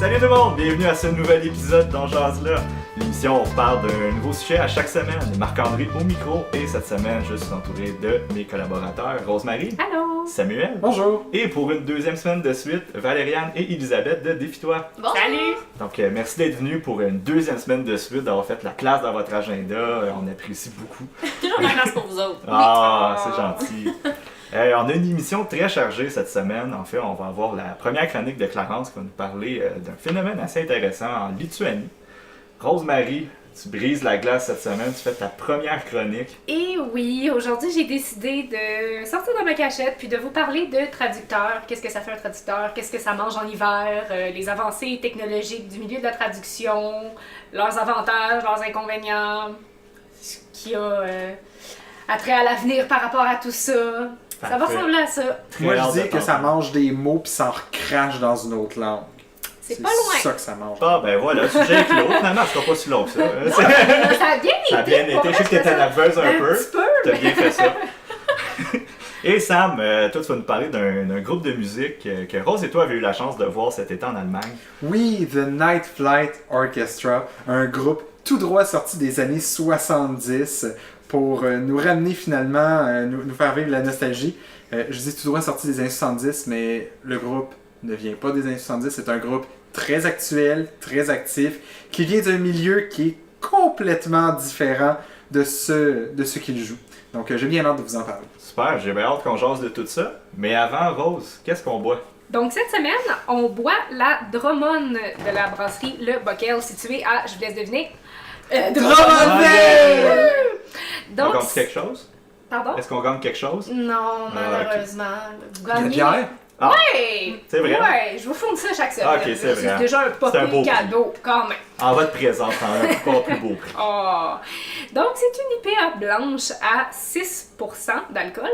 Salut tout le monde, bienvenue à ce nouvel épisode d'On Jase là. L'émission, on parle d'un nouveau sujet à chaque semaine. Marc-André au micro et cette semaine, je suis entouré de mes collaborateurs Rosemary, Allô, Samuel, Bonjour. et pour une deuxième semaine de suite, Valériane et Elisabeth de Défie-toi. bon. Salut. Donc merci d'être venus pour une deuxième semaine de suite, d'avoir fait la place dans votre agenda, on apprécie beaucoup. Toujours de la place pour vous autres. Ah, c'est gentil. On a une émission très chargée cette semaine. En fait, on va avoir la première chronique de Clarence qui va nous parler d'un phénomène assez intéressant en Lituanie. Rosemary, tu brises la glace cette semaine, tu fais ta première chronique. Et oui, aujourd'hui j'ai décidé de sortir de ma cachette puis de vous parler de traducteurs. Qu'est-ce que ça fait un traducteur? Qu'est-ce que ça mange en hiver? Les avancées technologiques du milieu de la traduction, leurs avantages, leurs inconvénients, ce qu'il y a attrait à l'avenir par rapport à tout ça. Ça va Parfait. ressembler à ça. Moi, Très hâte je de dis que ça t'entendre. mange des mots puis ça en recrache dans une autre langue. C'est pas loin. C'est ça que ça mange. Ah ben voilà, le sujet est clos. Finalement, ce sera pas si long que ça. Ça a bien été. Ça a bien pour été. Je sais vrai, que t'étais nerveuse un peu. petit peu. T'as bien fait ça. Et Sam, toi tu vas nous parler d'un groupe de musique que Rose et toi avez eu la chance de voir cet été en Allemagne. Oui, The Night Flight Orchestra, un groupe tout droit sorti des années 70 pour nous ramener finalement, nous faire vivre la nostalgie. Je dis tout droit sorti des années 70, mais le groupe ne vient pas des années 70. C'est un groupe très actuel, très actif, qui vient d'un milieu qui est complètement différent de ce qu'il joue. Donc j'ai bien hâte de vous en parler. Super, j'ai bien hâte qu'on jase de tout ça. Mais avant, Rose, qu'est-ce qu'on boit? Donc cette semaine, on boit la Drummond de la brasserie Le Bockel, située à, je vous laisse deviner, Drummondville! On Donc, gagne quelque chose? pardon? Est-ce qu'on gagne quelque chose? Non, ok. malheureusement. Vous La gagnez... bière? Ah, Ouais! c'est vrai? Ouais, je vous fournis ça chaque semaine. Ah, ok, c'est vrai. déjà un C'est un beau popé cadeau, quand même. En votre présence, en un encore plus beau prix. Oh. Donc, c'est une IPA blanche à 6% d'alcool.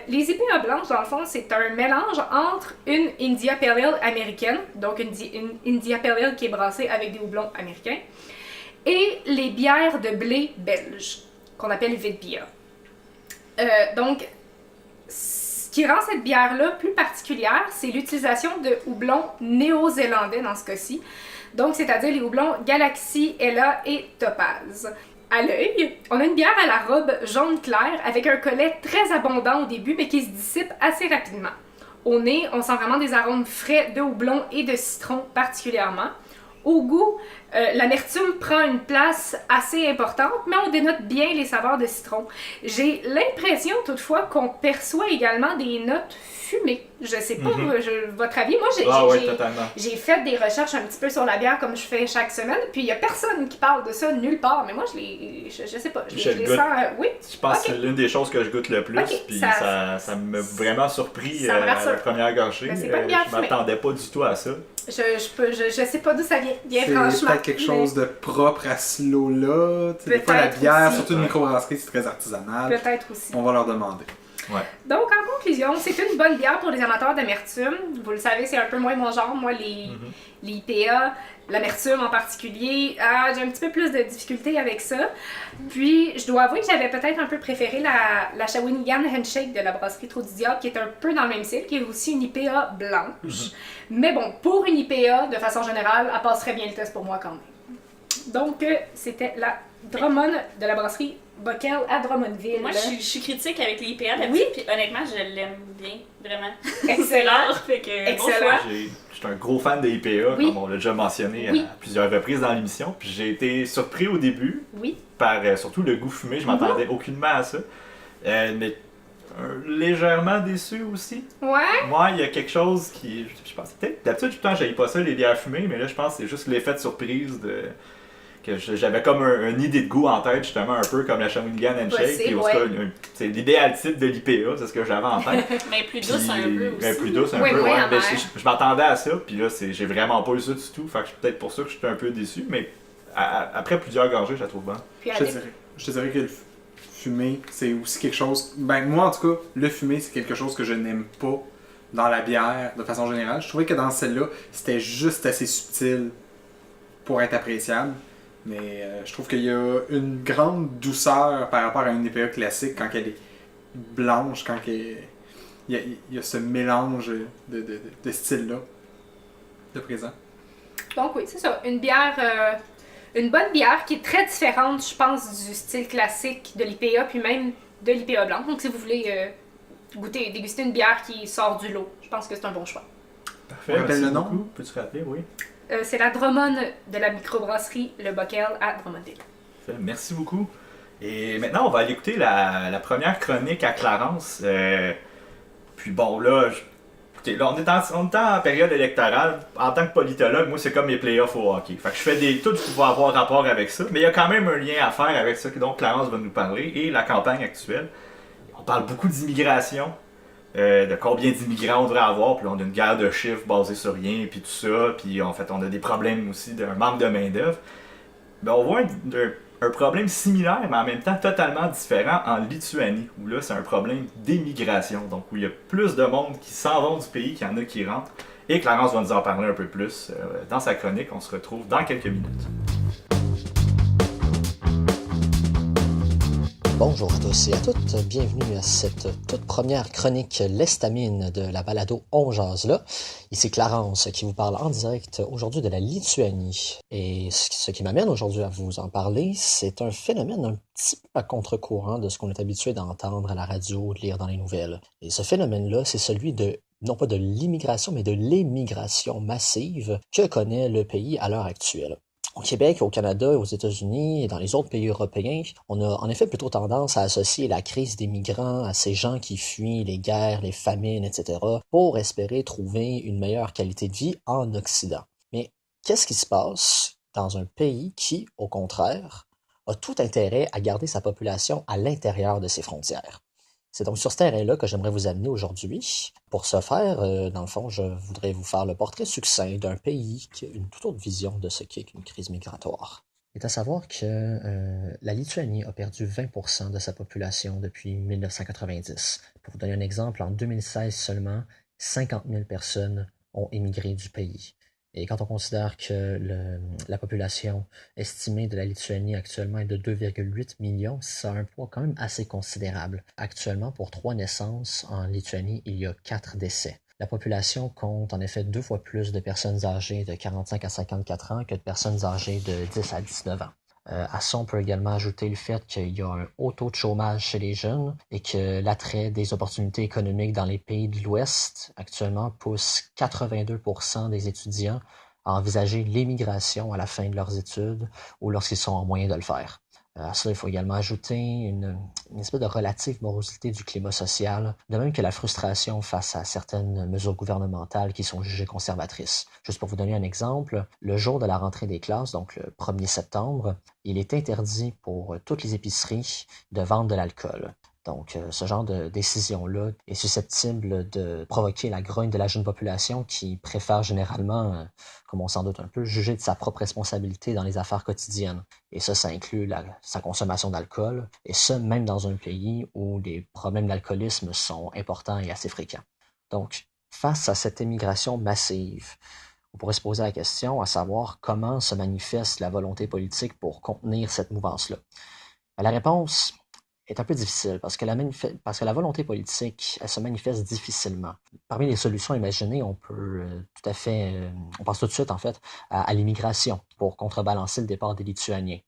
Les IPA blanches, dans le fond, c'est un mélange entre une India Pale Ale américaine, donc une India Pale Ale qui est brassée avec des houblons américains, et les bières de blé belges, qu'on appelle Vitbier. Donc, ce qui rend cette bière-là plus particulière, c'est l'utilisation de houblons néo-zélandais dans ce cas-ci. Donc, c'est-à-dire les houblons Galaxy, Ella et Topaz. À l'œil, on a une bière à la robe jaune clair avec un collet très abondant au début, mais qui se dissipe assez rapidement. Au nez, on sent vraiment des arômes frais de houblon et de citron particulièrement. Au goût, l'amertume prend une place assez importante, mais on dénote bien les saveurs de citron. J'ai l'impression toutefois qu'on perçoit également des notes fumées. Je sais pas votre avis. Moi, Oui, totalement. j'ai fait des recherches un petit peu sur la bière comme je fais chaque semaine, puis il y a personne qui parle de ça nulle part, mais moi je sais pas, je les goûte. sens... oui? Je pense Ok. que c'est l'une des choses que je goûte le plus, Ok, puis ça- ça m'a vraiment surpris ça me à la rassure. première gorgée. Mais c'est pas une bière Je fumée. m'attendais pas du tout à ça. Je sais pas d'où ça vient, bien C'est franchement. peut-être quelque chose de propre à ce lot-là. Tu sais, des fois, la Peut-être bière, aussi. surtout une Ouais. microbrasserie, c'est très artisanal. Peut-être aussi. On va leur demander. Ouais. Donc, en conclusion, c'est une bonne bière pour les amateurs d'amertume. Vous le savez, c'est un peu moins mon genre. Moi, les IPA, l'amertume en particulier, j'ai un petit peu plus de difficulté avec ça. Puis, je dois avouer que j'avais peut-être un peu préféré la Shawinigan Handshake de la brasserie Trou du Diable, qui est un peu dans le même style, qui est aussi une IPA blanche. Mais bon, pour une IPA, de façon générale, elle passerait bien le test pour moi quand même. Donc, c'était la Drummond de la brasserie Bockel à Drummondville. Moi, je suis critique avec les IPA d'habitude, Oui. puis honnêtement, je l'aime bien, vraiment. C'est Excellent. rare, fait que bon Excellent. choix. Je suis un gros fan des IPA, Oui. comme on l'a déjà mentionné Oui. à plusieurs reprises dans l'émission. Puis j'ai été surpris au début Oui. par surtout le goût fumé. Je m'attendais aucunement à ça. Mais légèrement déçu aussi. Ouais. Moi, il y a quelque chose qui. Je pense peut-être. D'habitude, tout le temps, j'aille pas ça, les bières fumées, mais là, je pense que c'est juste l'effet de surprise de. Que j'avais comme une idée de goût en tête, justement, un peu comme la Shawinigan Handshake. Possible, Puis, ouais. c'est l'idéal type de l'IPA, c'est ce que j'avais en tête. Mais plus douce un peu aussi. Mais plus douce un Oui, peu, oui, ouais. amère. Mais je m'attendais à ça, puis là, j'ai vraiment pas eu ça du tout. Fait que c'est peut-être pour ça que j'étais un peu déçu, mais après plusieurs gorgées, je la trouve bonne. Puis Je te dirais que le fumé, c'est aussi quelque chose. Ben, moi, en tout cas, le fumé, c'est quelque chose que je n'aime pas dans la bière de façon générale. Je trouvais que dans celle-là, c'était juste assez subtil pour être appréciable. Mais je trouve qu'il y a une grande douceur par rapport à une IPA classique quand elle est blanche, quand il y a ce mélange de styles-là de présent. Donc oui, c'est ça. Une bière, une bonne bière qui est très différente, je pense, du style classique de l'IPA, puis même de l'IPA blanc. Donc si vous voulez déguster une bière qui sort du lot, je pense que c'est un bon choix. Parfait. On rappelle Merci le nom? beaucoup. Peux-tu rappeler, oui? C'est la Drummond de la microbrasserie Le Bockel à Drummondville. Parfait. Merci beaucoup. Et maintenant, on va aller écouter la première chronique à Clarence. Puis bon, là, écoutez, là, on est en période électorale. En tant que politologue, moi, c'est comme mes playoffs au hockey. Fait que je fais tout qui va avoir rapport avec ça. Mais il y a quand même un lien à faire avec ça dont Clarence va nous parler et la campagne actuelle. On parle beaucoup d'immigration, de combien d'immigrants on devrait avoir. Puis là, on a une guerre de chiffres basée sur rien, puis tout ça. Puis en fait, on a des problèmes aussi d'un manque de main-d'œuvre. Ben, on voit un problème similaire, mais en même temps totalement différent en Lituanie, où là, c'est un problème d'émigration. Donc, où il y a plus de monde qui s'en vont du pays qu'il y en a qui rentrent. Et Clarence va nous en parler un peu plus dans sa chronique. On se retrouve dans quelques minutes. Bonjour à tous et à toutes, bienvenue à cette toute première chronique lestamine de la balado On jase là. Ici Clarence qui vous parle en direct aujourd'hui de la Lituanie. Et ce qui m'amène aujourd'hui à vous en parler, c'est un phénomène un petit peu à contre-courant de ce qu'on est habitué d'entendre à la radio, de lire dans les nouvelles. Et ce phénomène-là, c'est celui de, non pas de l'immigration, mais de l'émigration massive que connaît le pays à l'heure actuelle. Au Québec, au Canada, aux États-Unis et dans les autres pays européens, on a en effet plutôt tendance à associer la crise des migrants à ces gens qui fuient les guerres, les famines, etc. pour espérer trouver une meilleure qualité de vie en Occident. Mais qu'est-ce qui se passe dans un pays qui, au contraire, a tout intérêt à garder sa population à l'intérieur de ses frontières? C'est donc sur ce terrain-là que j'aimerais vous amener aujourd'hui. Pour ce faire, dans le fond, je voudrais vous faire le portrait succinct d'un pays qui a une toute autre vision de ce qu'est une crise migratoire. Il est à savoir que la Lituanie a perdu 20% de sa population depuis 1990. Pour vous donner un exemple, en 2016 seulement, 50 000 personnes ont émigré du pays. Et quand on considère que la population estimée de la Lituanie actuellement est de 2,8 millions, ça a un poids quand même assez considérable. Actuellement, pour 3 naissances en Lituanie, il y a 4 décès. La population compte en effet 2 fois plus de personnes âgées de 45 à 54 ans que de personnes âgées de 10 à 19 ans. À ça, on peut également ajouter le fait qu'il y a un haut taux de chômage chez les jeunes et que l'attrait des opportunités économiques dans les pays de l'Ouest actuellement pousse 82% des étudiants à envisager l'émigration à la fin de leurs études ou lorsqu'ils sont en moyen de le faire. À cela, il faut également ajouter une espèce de relative morosité du climat social, de même que la frustration face à certaines mesures gouvernementales qui sont jugées conservatrices. Juste pour vous donner un exemple, le jour de la rentrée des classes, donc le 1er septembre, il est interdit pour toutes les épiceries de vendre de l'alcool. Donc, ce genre de décision-là est susceptible de provoquer la grogne de la jeune population qui préfère généralement, comme on s'en doute un peu, juger de sa propre responsabilité dans les affaires quotidiennes. Et ça inclut sa consommation d'alcool, et ça même dans un pays où les problèmes d'alcoolisme sont importants et assez fréquents. Donc, face à cette émigration massive, on pourrait se poser la question à savoir comment se manifeste la volonté politique pour contenir cette mouvance-là. La réponse est un peu difficile parce que la volonté politique, elle se manifeste difficilement. Parmi les solutions imaginées, on peut tout à fait, on pense tout de suite en fait à l'immigration pour contrebalancer le départ des Lituaniens.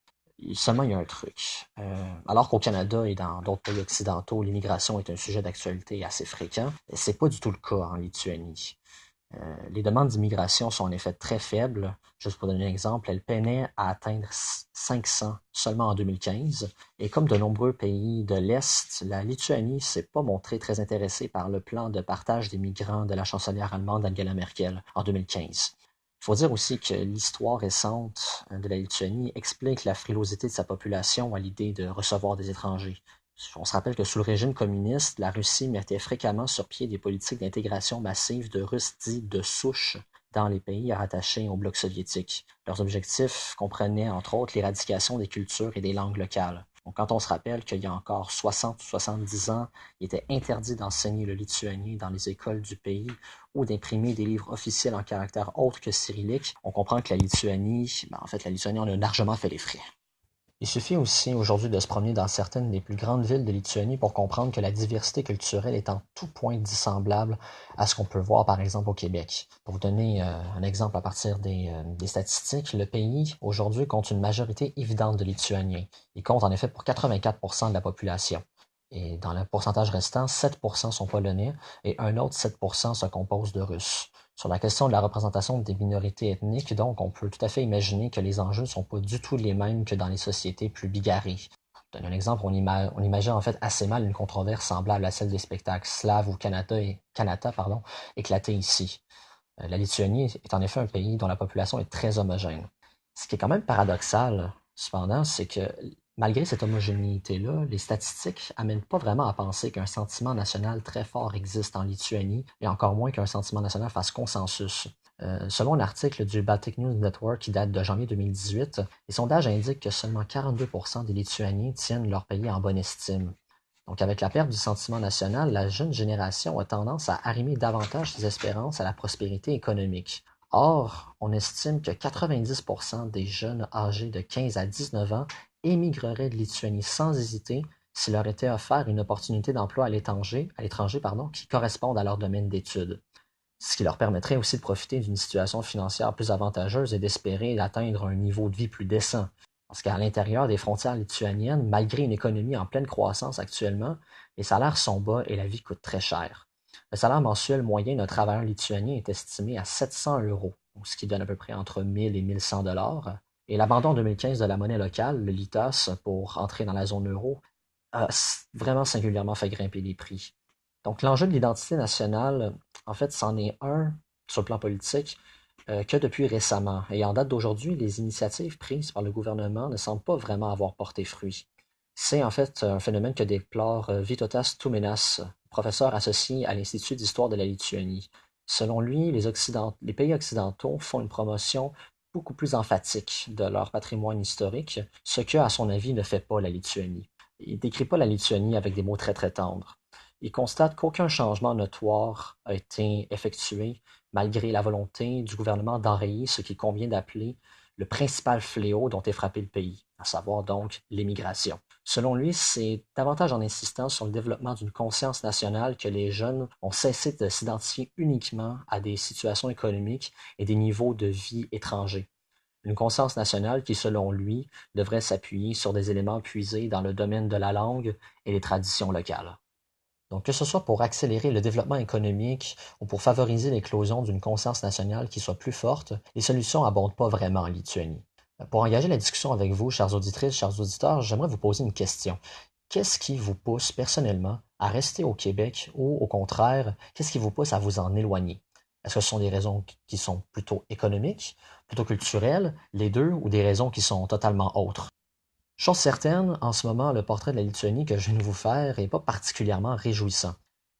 Seulement, il y a un truc. Alors qu'au Canada et dans d'autres pays occidentaux, l'immigration est un sujet d'actualité assez fréquent, c'est pas du tout le cas en Lituanie. Les demandes d'immigration sont en effet très faibles. Juste pour donner un exemple, elles peinaient à atteindre 500 seulement en 2015. Et comme de nombreux pays de l'Est, la Lituanie s'est pas montrée très intéressée par le plan de partage des migrants de la chancelière allemande Angela Merkel en 2015. Il faut dire aussi que l'histoire récente de la Lituanie explique la frilosité de sa population à l'idée de recevoir des étrangers. On se rappelle que sous le régime communiste, la Russie mettait fréquemment sur pied des politiques d'intégration massive de Russes dits de souche dans les pays rattachés au bloc soviétique. Leurs objectifs comprenaient entre autres l'éradication des cultures et des langues locales. Donc, quand on se rappelle qu'il y a encore 60 ou 70 ans, il était interdit d'enseigner le lituanien dans les écoles du pays ou d'imprimer des livres officiels en caractères autres que cyrillique, on comprend que la Lituanie en a largement fait les frais. Il suffit aussi aujourd'hui de se promener dans certaines des plus grandes villes de Lituanie pour comprendre que la diversité culturelle est en tout point dissemblable à ce qu'on peut voir par exemple au Québec. Pour vous donner un exemple à partir des statistiques, le pays aujourd'hui compte une majorité évidente de Lituaniens. Il compte en effet pour 84% de la population. Et dans le pourcentage restant, 7% sont polonais et un autre 7% se compose de Russes. Sur la question de la représentation des minorités ethniques, donc, on peut tout à fait imaginer que les enjeux ne sont pas du tout les mêmes que dans les sociétés plus bigarrées. Pour donner un exemple, on imagine en fait assez mal une controverse semblable à celle des spectacles slaves ou Kanata éclatés ici. La Lituanie est en effet un pays dont la population est très homogène. Ce qui est quand même paradoxal, cependant, c'est que malgré cette homogénéité-là, les statistiques amènent pas vraiment à penser qu'un sentiment national très fort existe en Lituanie, et encore moins qu'un sentiment national fasse consensus. Selon un article du Baltic News Network qui date de janvier 2018, les sondages indiquent que seulement 42% des Lituaniens tiennent leur pays en bonne estime. Donc avec la perte du sentiment national, la jeune génération a tendance à arrimer davantage ses espérances à la prospérité économique. Or, on estime que 90% des jeunes âgés de 15 à 19 ans émigreraient de Lituanie sans hésiter s'il leur était offert une opportunité d'emploi à l'étranger qui corresponde à leur domaine d'études. Ce qui leur permettrait aussi de profiter d'une situation financière plus avantageuse et d'espérer atteindre un niveau de vie plus décent. Parce qu'à l'intérieur des frontières lituaniennes, malgré une économie en pleine croissance actuellement, les salaires sont bas et la vie coûte très cher. Le salaire mensuel moyen d'un travailleur lituanien est estimé à 700 €, ce qui donne à peu près entre 1000 et 1100 $. Et l'abandon en 2015 de la monnaie locale, le litas, pour entrer dans la zone euro, a vraiment singulièrement fait grimper les prix. Donc l'enjeu de l'identité nationale, en fait, c'en est un sur le plan politique que depuis récemment. Et en date d'aujourd'hui, les initiatives prises par le gouvernement ne semblent pas vraiment avoir porté fruit. C'est en fait un phénomène que déplore Vytautas Tumėnas, professeur associé à l'Institut d'histoire de la Lituanie. Selon lui, les pays occidentaux font une promotion beaucoup plus emphatique de leur patrimoine historique, ce que, à son avis, ne fait pas la Lituanie. Il ne décrit pas la Lituanie avec des mots très très tendres. Il constate qu'aucun changement notoire a été effectué malgré la volonté du gouvernement d'enrayer ce qu'il convient d'appeler le principal fléau dont est frappé le pays, à savoir donc l'émigration. Selon lui, c'est davantage en insistant sur le développement d'une conscience nationale que les jeunes ont cessé de s'identifier uniquement à des situations économiques et des niveaux de vie étrangers. Une conscience nationale qui, selon lui, devrait s'appuyer sur des éléments puisés dans le domaine de la langue et les traditions locales. Donc, que ce soit pour accélérer le développement économique ou pour favoriser l'éclosion d'une conscience nationale qui soit plus forte, les solutions n'abondent pas vraiment en Lituanie. Pour engager la discussion avec vous, chères auditrices, chers auditeurs, j'aimerais vous poser une question. Qu'est-ce qui vous pousse personnellement à rester au Québec ou, au contraire, qu'est-ce qui vous pousse à vous en éloigner? Est-ce que ce sont des raisons qui sont plutôt économiques, plutôt culturelles, les deux, ou des raisons qui sont totalement autres? Chose certaine, en ce moment, le portrait de la Lituanie que je viens de vous faire n'est pas particulièrement réjouissant.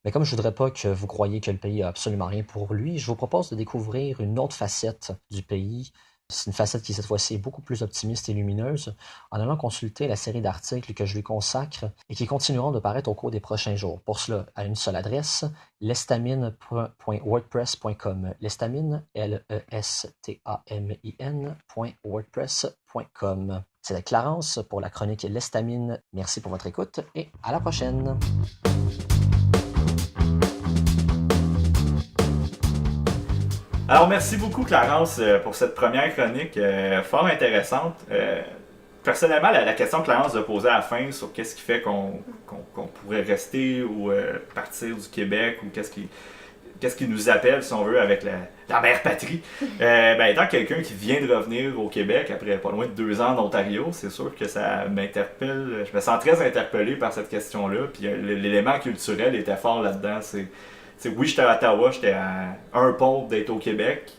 Mais comme je voudrais pas que vous croyiez que le pays a absolument rien pour lui, je vous propose de découvrir une autre facette du pays. C'est une facette qui, cette fois-ci, est beaucoup plus optimiste et lumineuse, en allant consulter la série d'articles que je lui consacre et qui continueront de paraître au cours des prochains jours. Pour cela, à une seule adresse, lestamine.wordpress.com. Lestamine, lestamine.wordpress.com. C'était Clarence pour la chronique Lestamine. Merci pour votre écoute et à la prochaine! Alors, merci beaucoup, Clarence, pour cette première chronique fort intéressante. Personnellement, la question que Clarence a posée à la fin sur qu'est-ce qui fait qu'on pourrait rester ou partir du Québec ou qu'est-ce qui nous appelle, si on veut, avec la mère patrie. Étant quelqu'un qui vient de revenir au Québec après pas loin de 2 ans en Ontario, c'est sûr que ça m'interpelle. Je me sens très interpellé par cette question-là. Puis l'élément culturel était fort là-dedans. Oui, j'étais à Ottawa, j'étais à un pont d'être au Québec,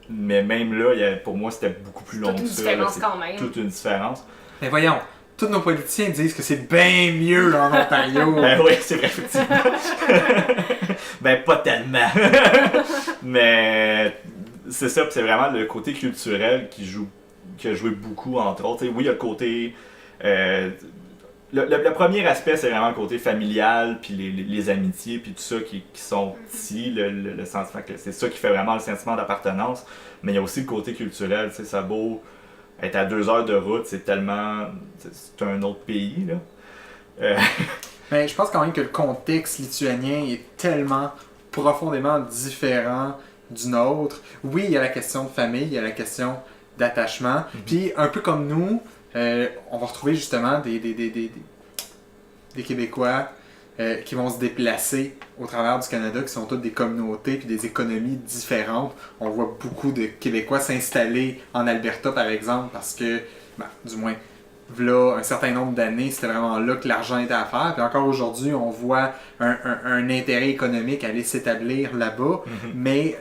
mais même là, pour moi, c'était beaucoup plus long que ça. Toute une différence quand même. Toute une différence. Mais voyons, tous nos politiciens disent que c'est bien mieux en Ontario. Oui, c'est vrai, effectivement. Pas tellement. Mais c'est ça, c'est vraiment le côté culturel qui a joué beaucoup, entre autres. Oui, il y a le côté... Le premier aspect, c'est vraiment le côté familial, puis les amitiés, puis tout ça qui sont petits, le sentiment, c'est ça qui fait vraiment le sentiment d'appartenance. Mais il y a aussi le côté culturel, ça a beau être à 2 heures de route, c'est tellement... C'est un autre pays, là. Mais je pense quand même que le contexte lituanien est tellement profondément différent du nôtre. Oui, il y a la question de famille, il y a la question d'attachement. Puis un peu comme nous, on va retrouver justement des Québécois qui vont se déplacer au travers du Canada, qui sont toutes des communautés puis des économies différentes. On voit beaucoup de Québécois s'installer en Alberta, par exemple, parce que, du moins, là, un certain nombre d'années, c'était vraiment là que l'argent était à faire. Puis encore aujourd'hui, on voit un intérêt économique à aller s'établir là-bas. Mais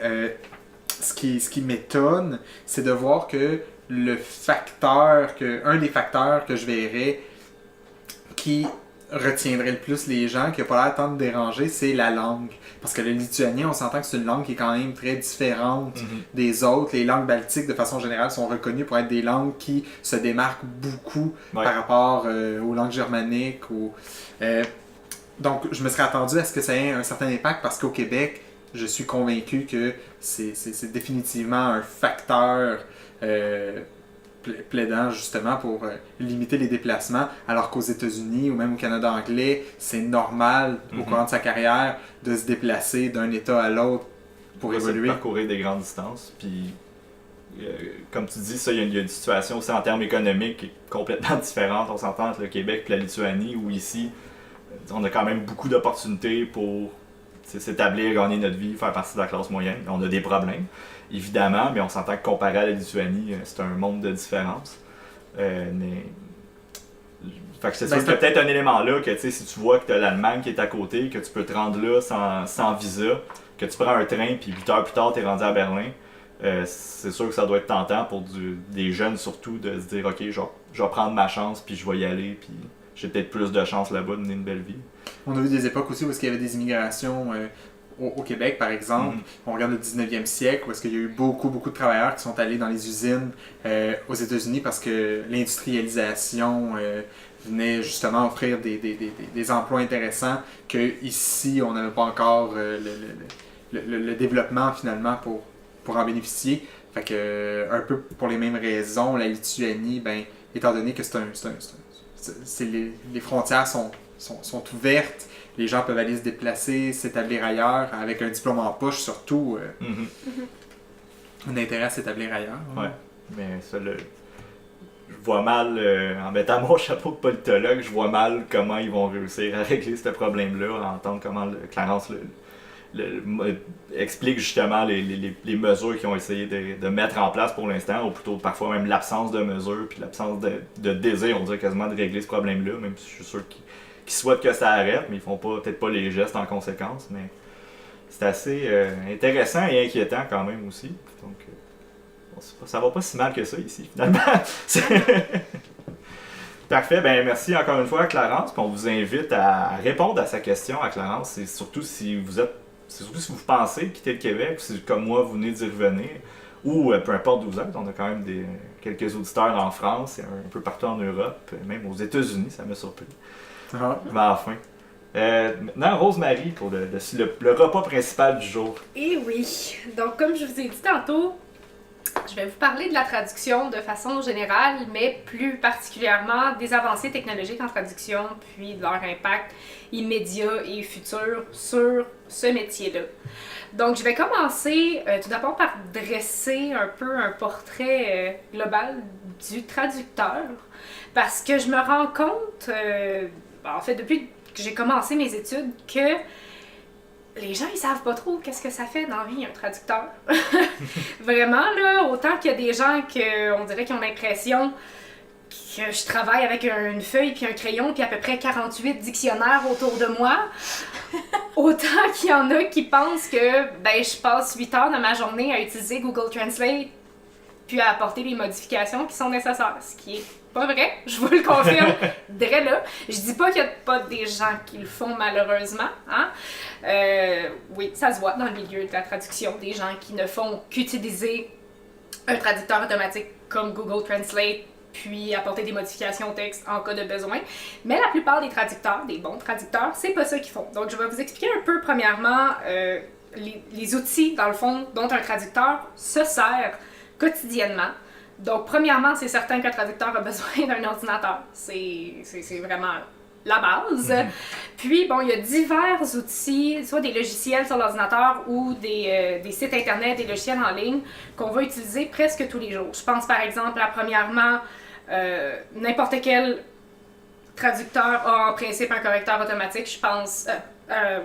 ce qui m'étonne, c'est de voir que un des facteurs que je verrais qui retiendrait le plus les gens, qui n'a pas l'air tant de déranger, c'est la langue. Parce que le lituanien, on s'entend que c'est une langue qui est quand même très différente des autres. Les langues baltiques, de façon générale, sont reconnues pour être des langues qui se démarquent beaucoup par rapport aux langues germaniques. Donc, je me serais attendu à ce que ça ait un certain impact parce qu'au Québec, je suis convaincu que c'est définitivement un facteur plaidant justement pour limiter les déplacements, alors qu'aux États-Unis ou même au Canada anglais, c'est normal au cours de sa carrière de se déplacer d'un État à l'autre pour évoluer. Parcourir des grandes distances. Puis, comme tu dis, ça, il y a une situation aussi en termes économiques qui est complètement différente. On s'entend entre le Québec et la Lituanie, où ici, on a quand même beaucoup d'opportunités pour s'établir, gagner notre vie, faire partie de la classe moyenne. On a des problèmes, évidemment, mais on s'entend que comparé à la Lituanie, c'est un monde de différence. Mais fait que c'est sûr qu'il y a peut-être un élément là que si tu vois que tu as l'Allemagne qui est à côté, que tu peux te rendre là sans visa, que tu prends un train puis 8 heures plus tard tu es rendu à Berlin, c'est sûr que ça doit être tentant pour des jeunes surtout de se dire ok, je vais prendre ma chance puis je vais y aller puis j'ai peut-être plus de chance là-bas de mener une belle vie. On a vu des époques aussi où il y avait des immigrations au Québec, par exemple. On regarde le 19e siècle, où est-ce qu'il y a eu beaucoup de travailleurs qui sont allés dans les usines aux États-Unis parce que l'industrialisation venait justement offrir des emplois intéressants qu'ici, on n'avait pas encore le développement finalement pour en bénéficier. Fait que, un peu pour les mêmes raisons, la Lituanie, étant donné que les frontières sont ouvertes, les gens peuvent aller se déplacer, s'établir ailleurs, avec un diplôme en poche surtout, un intérêt à s'établir ailleurs. Ouais, mais ça, je vois mal, en mettant mon chapeau de politologue, je vois mal comment ils vont réussir à régler ce problème-là, à entendre comment Clarence explique justement les mesures qu'ils ont essayé de mettre en place pour l'instant, ou plutôt parfois même l'absence de mesures, puis l'absence de désir, on dirait quasiment de régler ce problème-là, même si je suis sûr qu'ils souhaitent que ça arrête, mais ils font peut-être pas les gestes en conséquence, mais c'est assez intéressant et inquiétant quand même aussi. Donc, ça va pas si mal que ça ici, finalement. Parfait, merci encore une fois à Clarence, puis on vous invite à répondre à sa question à Clarence, c'est surtout si vous pensez quitter le Québec, si comme moi vous venez d'y revenir, ou peu importe d'où vous êtes, on a quand même quelques auditeurs en France, et un peu partout en Europe, même aux États-Unis, ça m'a surpris. Mais enfin. Maintenant, Rose-Marie pour le repas principal du jour. Et oui, donc comme je vous ai dit tantôt, je vais vous parler de la traduction de façon générale, mais plus particulièrement des avancées technologiques en traduction, puis de leur impact immédiat et futur sur ce métier-là. Donc je vais commencer tout d'abord par dresser un peu un portrait global du traducteur, parce que je me rends compte, en fait depuis que j'ai commencé mes études, que les gens, ils savent pas trop qu'est-ce que ça fait dans la vie, un traducteur. Vraiment, là, autant qu'il y a des gens qu'on dirait qu'ils ont l'impression que je travaille avec une feuille puis un crayon puis à peu près 48 dictionnaires autour de moi, autant qu'il y en a qui pensent que je passe 8 heures de ma journée à utiliser Google Translate puis à apporter les modifications qui sont nécessaires, ce qui est pas vrai, je vous le confirme, dès là. Je dis pas qu'il y a pas des gens qui le font malheureusement, hein. Oui, ça se voit dans le milieu de la traduction, des gens qui ne font qu'utiliser un traducteur automatique comme Google Translate, puis apporter des modifications au texte en cas de besoin. Mais la plupart des traducteurs, des bons traducteurs, c'est pas ça qu'ils font. Donc je vais vous expliquer un peu, premièrement, les outils, dans le fond, dont un traducteur se sert quotidiennement Donc, premièrement, c'est certain qu'un traducteur a besoin d'un ordinateur. C'est vraiment la base. Puis, bon, il y a divers outils, soit des logiciels sur l'ordinateur ou des sites internet, des logiciels en ligne qu'on va utiliser presque tous les jours. Je pense par exemple à, premièrement, n'importe quel traducteur a en principe un correcteur automatique. Je pense,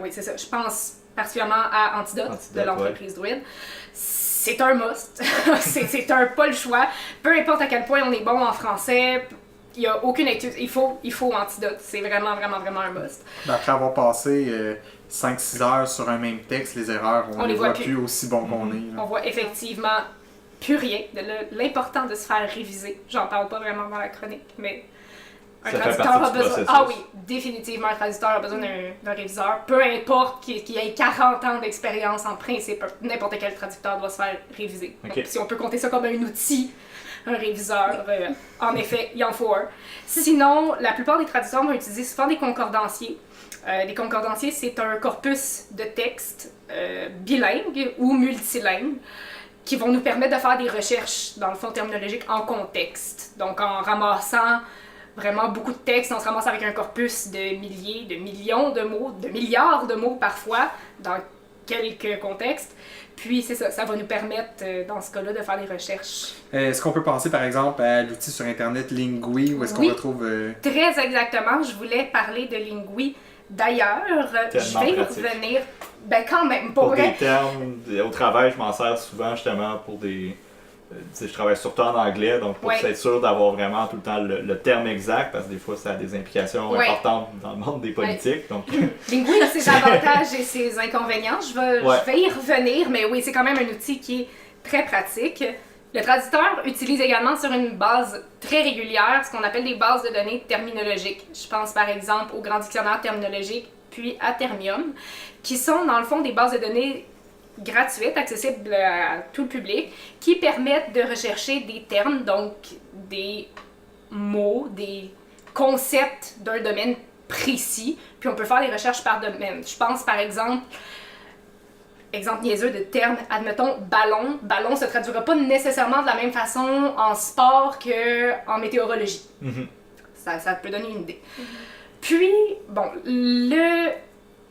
oui, c'est ça. Je pense particulièrement à Antidote de l'entreprise Druid. C'est un must. c'est un pas le choix. Peu importe à quel point on est bon en français, il n'y a aucune étude. Il faut Antidote. C'est vraiment, vraiment, vraiment un must. Après avoir passé 5-6 heures sur un même texte, les erreurs, on les voit plus aussi bon qu'on est. Là. On voit effectivement plus rien. L'important de se faire réviser. J'en parle pas vraiment dans la chronique, mais un traducteur a besoin. Ah oui, définitivement, un traducteur a besoin d'un réviseur. Peu importe qu'il ait 40 ans d'expérience, en principe, n'importe quel traducteur doit se faire réviser. Okay. Donc, si on peut compter ça comme un outil, un réviseur, en effet, il en faut un. Sinon, la plupart des traducteurs vont utiliser souvent des concordanciers. Les concordanciers, c'est un corpus de textes bilingues ou multilingues qui vont nous permettre de faire des recherches, dans le fond terminologique, en contexte. Donc, en ramassant vraiment beaucoup de textes, on se ramasse avec un corpus de milliers, de millions de mots, de milliards de mots parfois, dans quelques contextes. Puis c'est ça, ça va nous permettre, dans ce cas-là, de faire des recherches. Est-ce qu'on peut penser, par exemple, à l'outil sur Internet Lingui, où est-ce qu'on retrouve... Très exactement. Je voulais parler de Lingui. D'ailleurs, je vais y revenir. Ben quand même, pour vrai. Des termes, au travail, je m'en sers souvent justement pour des... je travaille surtout en anglais, donc pour être sûr d'avoir vraiment tout le temps le terme exact, parce que des fois ça a des implications importantes dans le monde des politiques. Donc... Lingui a ses avantages et ses inconvénients. Je vais y revenir, mais oui, c'est quand même un outil qui est très pratique. Le traducteur utilise également sur une base très régulière ce qu'on appelle des bases de données terminologiques. Je pense par exemple au Grand Dictionnaire terminologique, puis à Termium, qui sont dans le fond des bases de données gratuites, accessibles à tout le public, qui permettent de rechercher des termes, donc des mots, des concepts d'un domaine précis, puis on peut faire des recherches par domaine. Je pense par exemple niaiseux de termes, admettons ballon. Ballon se traduira pas nécessairement de la même façon en sport qu'en météorologie. Ça peut donner une idée. Puis, bon,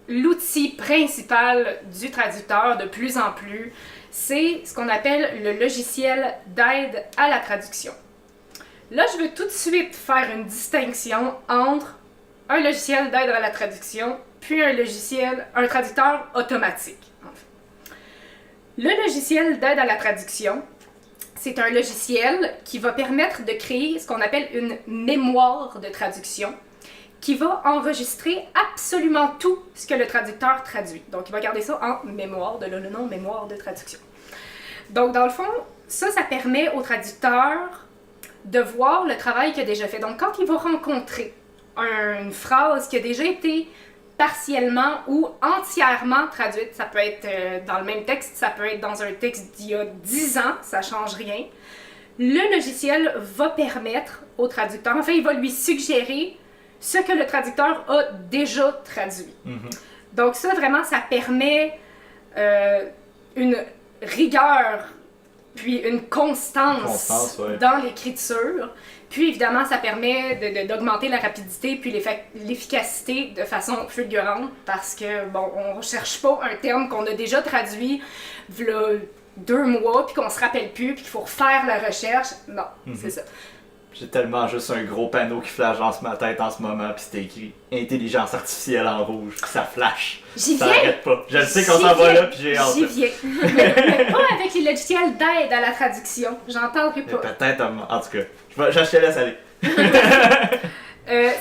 l'outil principal du traducteur de plus en plus, c'est ce qu'on appelle le logiciel d'aide à la traduction. Là, je veux tout de suite faire une distinction entre un logiciel d'aide à la traduction puis un traducteur automatique. Le logiciel d'aide à la traduction, c'est un logiciel qui va permettre de créer ce qu'on appelle une mémoire de traduction, qui va enregistrer absolument tout ce que le traducteur traduit. Donc, il va garder ça en mémoire, de là le nom mémoire de traduction. Donc, dans le fond, ça permet au traducteur de voir le travail qu'il a déjà fait. Donc, quand il va rencontrer une phrase qui a déjà été partiellement ou entièrement traduite, ça peut être dans le même texte, ça peut être dans un texte d'il y a 10 ans, ça change rien, le logiciel va permettre au traducteur, enfin, il va lui suggérer ce que le traducteur a déjà traduit. Donc ça, vraiment, ça permet une rigueur, puis une constance dans l'écriture. Puis évidemment, ça permet d'augmenter la rapidité puis l'efficacité de façon fulgurante, parce que, bon, on cherche pas un terme qu'on a déjà traduit v'là 2 mois, puis qu'on se rappelle plus, puis qu'il faut refaire la recherche. Non, c'est ça. J'ai tellement juste un gros panneau qui flash dans ma tête en ce moment, puis c'était écrit « Intelligence artificielle » en rouge, puis ça flash. J'y ça viens! Arrête pas. Je le sais qu'on s'en va là, puis j'ai hâte. J'y viens. mais pas avec les logiciels d'aide à la traduction. J'en parlerai pas. Peut-être, en tout cas. Je te laisse aller.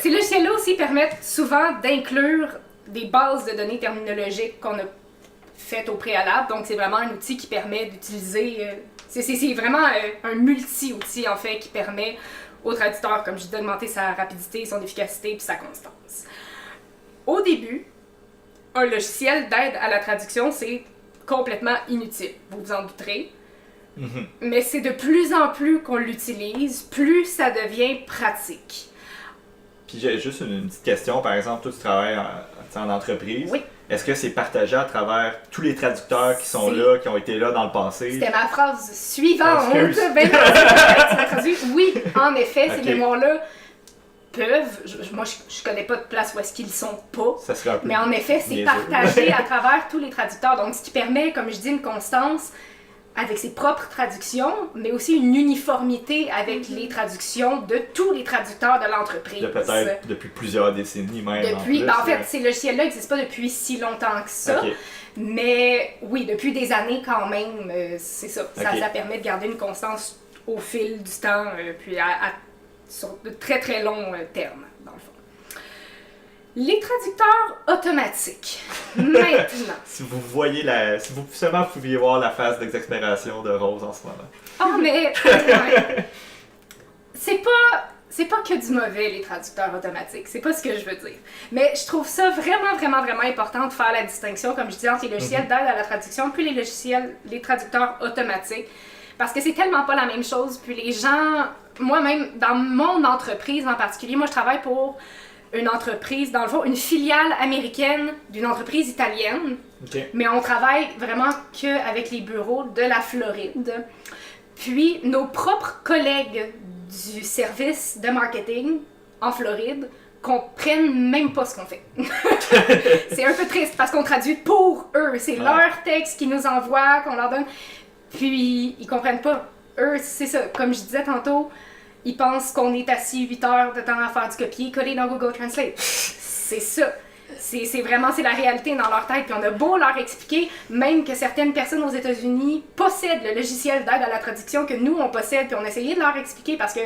Ces logiciels-là aussi permettent souvent d'inclure des bases de données terminologiques qu'on a faites au préalable. Donc, c'est vraiment un outil qui permet d'utiliser... c'est vraiment un multi-outil, en fait, qui permet au traducteur, comme je disais, d'augmenter sa rapidité, son efficacité puis sa constance. Au début, un logiciel d'aide à la traduction, c'est complètement inutile. Vous vous en douterez. Mais c'est de plus en plus qu'on l'utilise, plus ça devient pratique. Puis j'ai juste une petite question, par exemple, toi tu travailles en entreprise. Oui. est-ce que c'est partagé à travers tous les traducteurs qui sont là, qui ont été là dans le passé? C'était ma phrase suivante. Excuse. Ben non, tu m'as traduit. Oui, en effet, ces Ok. mémoires-là peuvent. Moi, je connais pas de place où est-ce qu'ils sont pas. Ça serait un peu... Mais en effet, c'est niaiseux. partagé à travers tous les traducteurs. Donc, ce qui permet, comme je dis, une constance avec ses propres traductions, mais aussi une uniformité avec les traductions de tous les traducteurs de l'entreprise. Peut-être depuis plusieurs décennies même. Depuis, en ben, plus, en fait, ces logiciels-là n'existent pas depuis si longtemps que ça. Ok. Mais oui, depuis des années quand même, c'est ça. Ok. Ça permet de garder une constance au fil du temps, puis sur de très très longs termes, dans le fond. Les traducteurs automatiques. Maintenant. Si vous voyez si vous seulement pouviez voir la phase d'exaspération de Rose en ce moment. Oh, mais. Ouais. C'est pas que du mauvais, les traducteurs automatiques. C'est pas ce que je veux dire. Mais je trouve ça vraiment, vraiment, vraiment important de faire la distinction, comme je dis, entre les logiciels d'aide à la traduction puis les traducteurs automatiques. Parce que c'est tellement pas la même chose. Puis les gens, moi-même, dans mon entreprise en particulier, moi je travaille pour une entreprise, dans le fond, une filiale américaine d'une entreprise italienne. Ok. Mais on travaille vraiment qu'avec les bureaux de la Floride. Puis nos propres collègues du service de marketing en Floride comprennent même pas ce qu'on fait. C'est un peu triste parce qu'on traduit pour eux. C'est leur texte qu'ils nous envoient, qu'on leur donne. Puis ils comprennent pas. Eux, c'est ça. Comme je disais tantôt, ils pensent qu'on est assis 8 heures de temps à faire du copier-coller dans Google Translate. C'est ça. C'est vraiment, c'est la réalité dans leur tête. Puis on a beau leur expliquer, même que certaines personnes aux États-Unis possèdent le logiciel d'aide à la traduction que nous, on possède. Puis on a essayé de leur expliquer parce que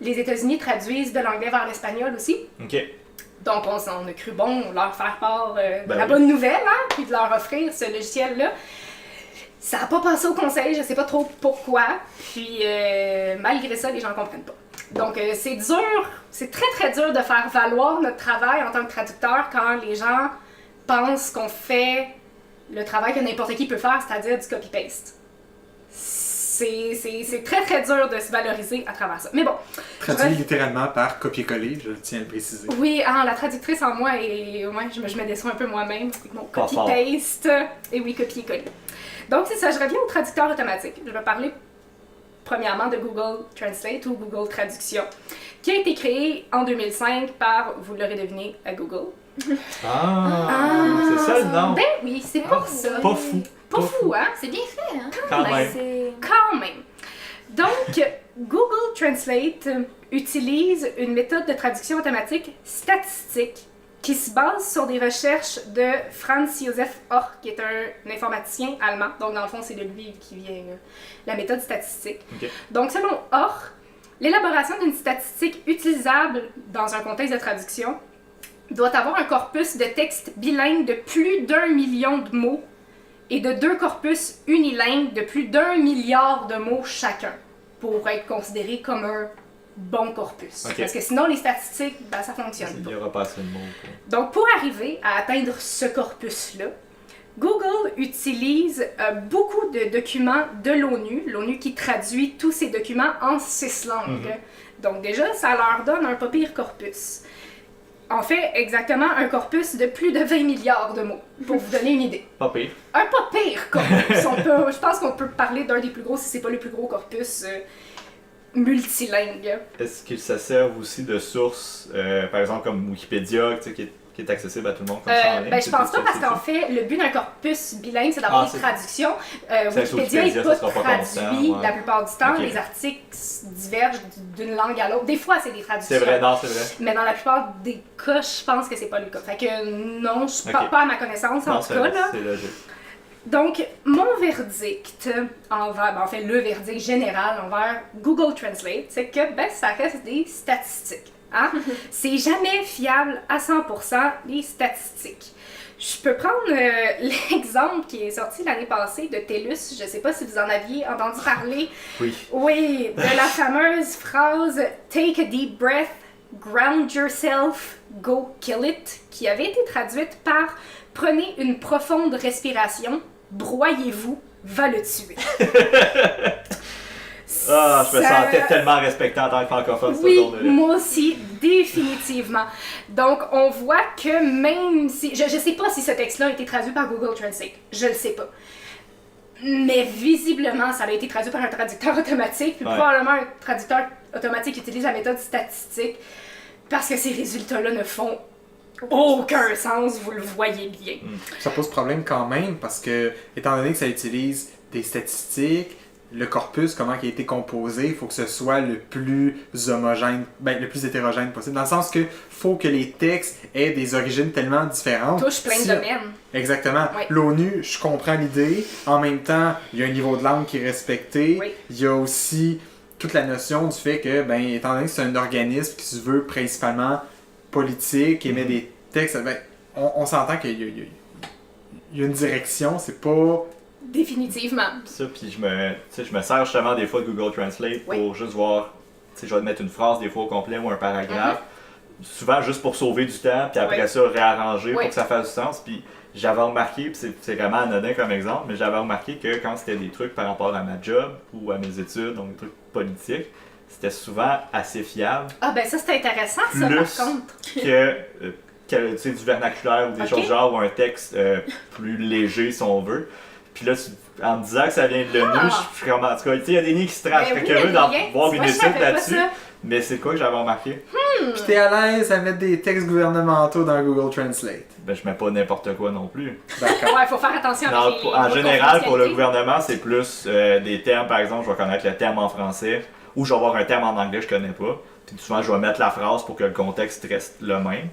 les États-Unis traduisent de l'anglais vers l'espagnol aussi. Ok. Donc on a cru bon leur faire part de Ben la oui. bonne nouvelle, hein, puis de leur offrir ce logiciel-là. Ça n'a pas passé au conseil, je sais pas trop pourquoi. Puis malgré ça, les gens ne comprennent pas. Donc c'est dur, c'est très très dur de faire valoir notre travail en tant que traducteur quand les gens pensent qu'on fait le travail que n'importe qui peut faire, c'est-à-dire du copy-paste. C'est très très dur de se valoriser à travers ça. Mais bon. Traduit littéralement par copier-coller, je tiens à le préciser. Oui, la traductrice en moi, et ouais, je me déçois un peu moi-même avec mon Pas fort. copy-paste. Et oui, copier-coller. Donc c'est ça, je reviens au traducteur automatique. Je vais parler premièrement de Google Translate ou Google Traduction, qui a été créé en 2005 par, vous l'aurez deviné, à Google. C'est ça le nom? Ben oui, c'est pour ça. Pas fou. Pas fou, hein? C'est bien fait, hein? Quand même. C'est... Quand même. Donc, Google Translate utilise une méthode de traduction automatique statistique qui se base sur des recherches de Franz Josef Hoch, qui est un informaticien allemand. Donc, dans le fond, c'est de lui qui vient la méthode statistique. Ok. Donc, selon Hoch, l'élaboration d'une statistique utilisable dans un contexte de traduction doit avoir un corpus de texte bilingue de plus d'1 million de mots et de 2 corpus unilingues de plus d'1 milliard de mots chacun pour être considéré comme un bon corpus. Ok. Parce que sinon, les statistiques, ben, ça fonctionne Il pas. n'y aura pas assez de mots. quoi. Donc, pour arriver à atteindre ce corpus-là, Google utilise beaucoup de documents de l'ONU qui traduit tous ces documents en 6 langues. Donc déjà, ça leur donne un pas pire corpus. En fait, exactement un corpus de plus de 20 milliards de mots, pour vous donner une idée. Pas pire. Un pas pire corpus. Je pense qu'on peut parler d'un des plus gros, si c'est pas le plus gros corpus multilingue. Est-ce qu'ils se servent aussi de sources, par exemple comme Wikipédia, tu sais, qui est accessible à tout le monde comme ça en ligne? Ben, je pense pas parce qu'en fait, le but d'un corpus bilingue, c'est d'avoir des traductions. Wikipédia n'est pas ça sera pas traduit constant, ouais. la plupart du temps. Ok. Les articles divergent d'une langue à l'autre. Des fois, c'est des traductions. C'est vrai, non, c'est vrai. Mais dans la plupart des cas, je pense que c'est pas le cas. Fait que non, Ok. pas à ma connaissance en Non, tout c'est cas. Là. c'est logique. Donc, mon verdict envers, en fait, le verdict général envers Google Translate, c'est que ben, ça reste des statistiques. Hein? C'est jamais fiable à 100% les statistiques. Je peux prendre l'exemple qui est sorti l'année passée de TELUS. Je sais pas si vous en aviez entendu parler. Oui. Oui, de la fameuse phrase « Take a deep breath, ground yourself, go kill it », qui avait été traduite par « Prenez une profonde respiration, broyez-vous, va le tuer ». Ah, je me Ça- sentais tellement respecté en tant que francophone cette Oui, journée-là. moi aussi, définitivement. Donc, on voit que même si... Je sais pas si ce texte-là a été traduit par Google Translate. Je le sais pas. Mais visiblement, ça a été traduit par un traducteur automatique, puis Ouais. probablement un traducteur automatique utilise la méthode statistique, parce que ces résultats-là ne font aucun sens, vous le voyez bien. Ça pose problème quand même parce que, étant donné que ça utilise des statistiques, le corpus, comment il a été composé, il faut que ce soit le plus homogène, le plus hétérogène possible. Dans le sens que faut que les textes aient des origines tellement différentes. Touche plein de domaines. Exactement. Oui. L'ONU, je comprends l'idée. En même temps, il y a un niveau de langue qui est respecté. Oui. Il y a aussi toute la notion du fait que, étant donné que c'est un organisme qui se veut principalement politique, émet des textes, on s'entend qu'il y a une direction, c'est pas... Définitivement. Ça, puis je me sers justement des fois de Google Translate pour Oui. juste voir, je vais mettre une phrase des fois au complet ou un paragraphe, souvent juste pour sauver du temps, puis après Oui. ça réarranger Oui. pour que ça fasse du sens. Puis j'avais remarqué, puis c'est vraiment anodin comme exemple, mais j'avais remarqué que quand c'était des trucs par rapport à ma job ou à mes études, donc des trucs politiques, c'était souvent assez fiable Ah ben ça c'est intéressant ça Plus. par contre. que tu sais, du vernaculaire ou des Ok. choses genre ou un texte plus léger si on veut. Puis là, en me disant que ça vient de l'ONU, Ah. je suis vraiment. En tout cas, tu sais, il y a des nids qui se trachent. Ben Je oui, serais curieux il y a d'en des liens. voir Tu une vois, je étude savais pas là-dessus. ça. Mais c'est quoi que j'avais remarqué? Puis t'es à l'aise à mettre des textes gouvernementaux dans Google Translate. Ben, je mets pas n'importe quoi non plus. D'accord. Ouais, faut faire attention Non, avec les en mots de général, pour le confidentialité. gouvernement, c'est plus des termes, par exemple, je vais connaître le terme en français ou je vais avoir un terme en anglais que je connais pas. Puis souvent, je vais mettre la phrase pour que le contexte reste le même.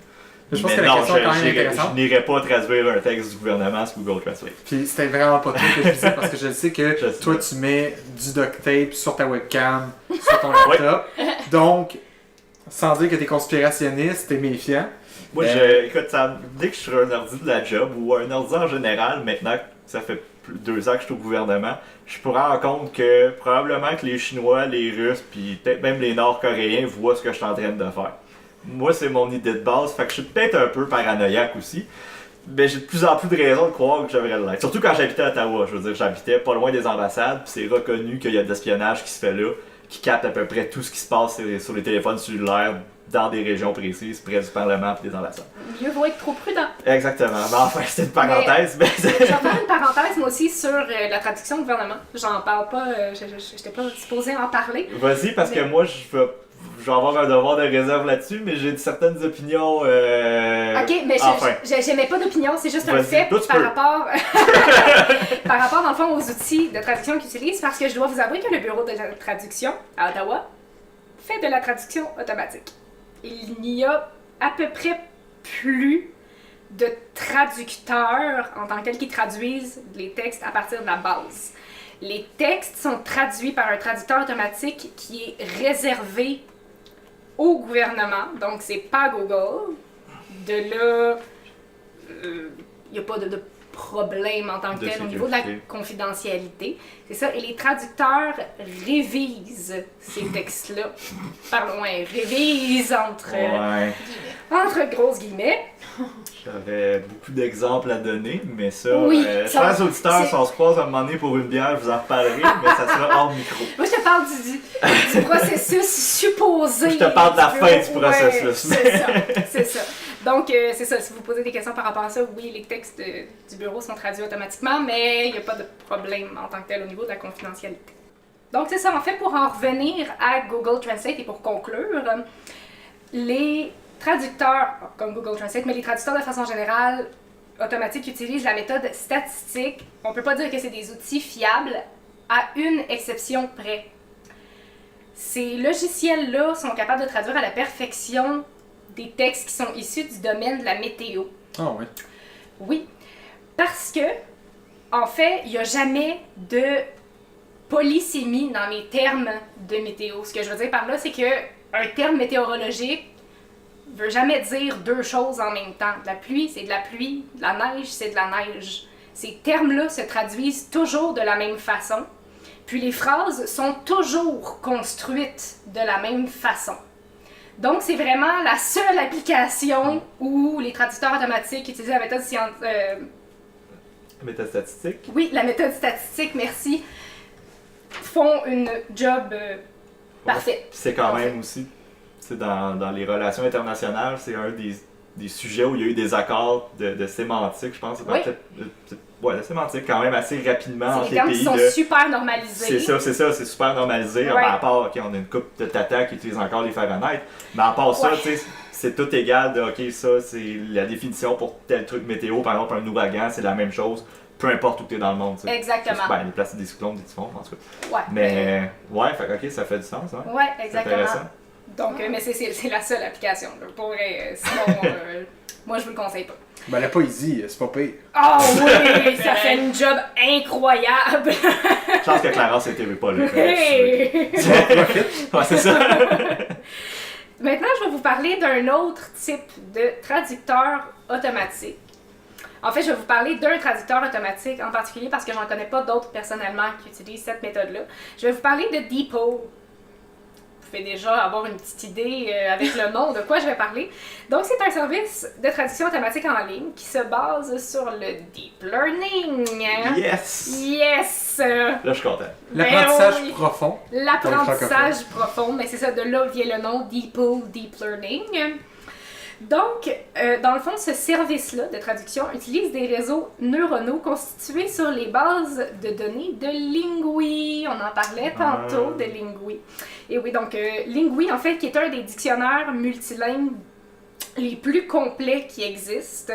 Je pense Mais que la non, question est quand même je intéressante. n'irai pas traduire un texte du gouvernement sur Google Translate. Puis c'était vraiment pas toi que je disais parce que je sais que Je sais. toi tu mets du duct tape sur ta webcam, sur ton laptop. Donc, sans dire que t'es conspirationniste, t'es méfiant. Moi, écoute, dès que je suis un ordi de la job ou un ordi en général, maintenant que ça fait 2 ans que je suis au gouvernement, je me rends compte que probablement que les Chinois, les Russes, puis peut-être même les Nord-Coréens voient ce que je suis en train de faire. Moi, c'est mon idée de base, fait que je suis peut-être un peu paranoïaque aussi. Mais j'ai de plus en plus de raisons de croire que j'aimerais l'être. Surtout quand j'habitais à Ottawa. Je veux dire, j'habitais pas loin des ambassades, puis c'est reconnu qu'il y a de l'espionnage qui se fait là, qui capte à peu près tout ce qui se passe sur les téléphones cellulaires dans des régions précises, près du Parlement et des ambassades. Mieux vaut être trop prudent. Exactement. Mais enfin, c'était une parenthèse, mais Je vais faire une parenthèse moi aussi sur la traduction du gouvernement. J'en parle pas, j'étais pas supposée en parler. Vas-y, parce que Mais- moi, je vais avoir un devoir de réserve là-dessus, mais j'ai certaines opinions. Ok, mais enfin. j'aimais pas d'opinion, c'est juste un Vas-y, fait toi, tu par peux. rapport, par rapport dans le fond aux outils de traduction qu'ils utilisent, parce que je dois vous avouer que le bureau de la traduction à Ottawa fait de la traduction automatique. Il n'y a à peu près plus de traducteurs en tant que tels qui traduisent les textes à partir de la base. Les textes sont traduits par un traducteur automatique qui est réservé au gouvernement, donc c'est pas Google. De là, il n'y a pas de problème en tant que De tel au niveau de la sécurité. confidentialité. C'est ça, et les traducteurs révisent ces textes-là. Par loin, révisent Ouais. entre grosses guillemets. J'aurais beaucoup d'exemples à donner, mais ça, Oui, ça- chers auditeurs, c'est- si on se croise à un moment donné pour une bière, je vous en reparlerai, mais ça sera hors micro. Moi, je te parle du processus supposé. Je te parle de la fin du bureau. processus. Ouais, c'est ça. Donc, c'est ça. Si vous posez des questions par rapport à ça, oui, les textes du bureau sont traduits automatiquement, mais il n'y a pas de problème en tant que tel au niveau de la confidentialité. Donc, c'est ça. En fait, pour en revenir à Google Translate et pour conclure, les traducteurs, comme Google Translate, mais les traducteurs de façon générale automatique utilisent la méthode statistique. On ne peut pas dire que c'est des outils fiables à une exception près. Ces logiciels-là sont capables de traduire à la perfection des textes qui sont issus du domaine de la météo. Ah oui. Oui, parce que, en fait, il n'y a jamais de polysémie dans les termes de météo. Ce que je veux dire par là, c'est que un terme météorologique veut jamais dire deux choses en même temps. De la pluie, c'est de la pluie. De la neige, c'est de la neige. Ces termes-là se traduisent toujours de la même façon. Puis les phrases sont toujours construites de la même façon. Donc, c'est vraiment la seule application où les traducteurs automatiques utilisent la méthode Métastatistique. oui, la méthode statistique, merci. font une job parfaite. C'est quand même aussi, dans les relations internationales, c'est un des sujets où il y a eu des accords de sémantique, je pense. Oui. De sémantique quand même assez rapidement entre C'est des les termes qui pays. sont super normalisés. C'est ça, c'est super normalisé. Ouais. À part, OK, on a une couple de tatas qui utilisent encore les Fahrenheit, mais à part ça, Ouais. tu sais, c'est tout égal de, OK, ça, c'est la définition pour tel truc météo, par exemple, un ouragan, c'est la même chose, peu importe où tu es dans le monde. T'sais. Exactement. Ben, les places des cyclones, des typhons, en tout cas. Ouais. Mais, ouais, fait que, OK, ça fait du sens, hein. Ouais, C'est exactement. intéressant. Donc, mais c'est la seule application. Là. Pour vrai, sinon, moi, je vous le conseille pas. Ben, la poésie, c'est pas pire. Oh oui, ça fait une job incroyable. Je pense que Clarence était pas là. Hey! Ouais, c'est ça. Maintenant, je vais vous parler d'un autre type de traducteur automatique. En fait, je vais vous parler d'un traducteur automatique en particulier parce que j'en connais pas d'autres personnellement qui utilisent cette méthode-là. Je vais vous parler de DeepL. Vous pouvez déjà avoir une petite idée avec le nom de quoi je vais parler. Donc, c'est un service de traduction automatique en ligne qui se base sur le deep learning. Yes! Yes! Là, je suis content. L'apprentissage oui. profond. L'apprentissage profond, mais c'est ça, de là vient le nom DeepL, Deep Learning. Donc, dans le fond, ce service-là de traduction utilise des réseaux neuronaux constitués sur les bases de données de Lingui. On en parlait tantôt de Lingui. Et oui, donc Lingui, en fait, qui est un des dictionnaires multilingues les plus complets qui existent.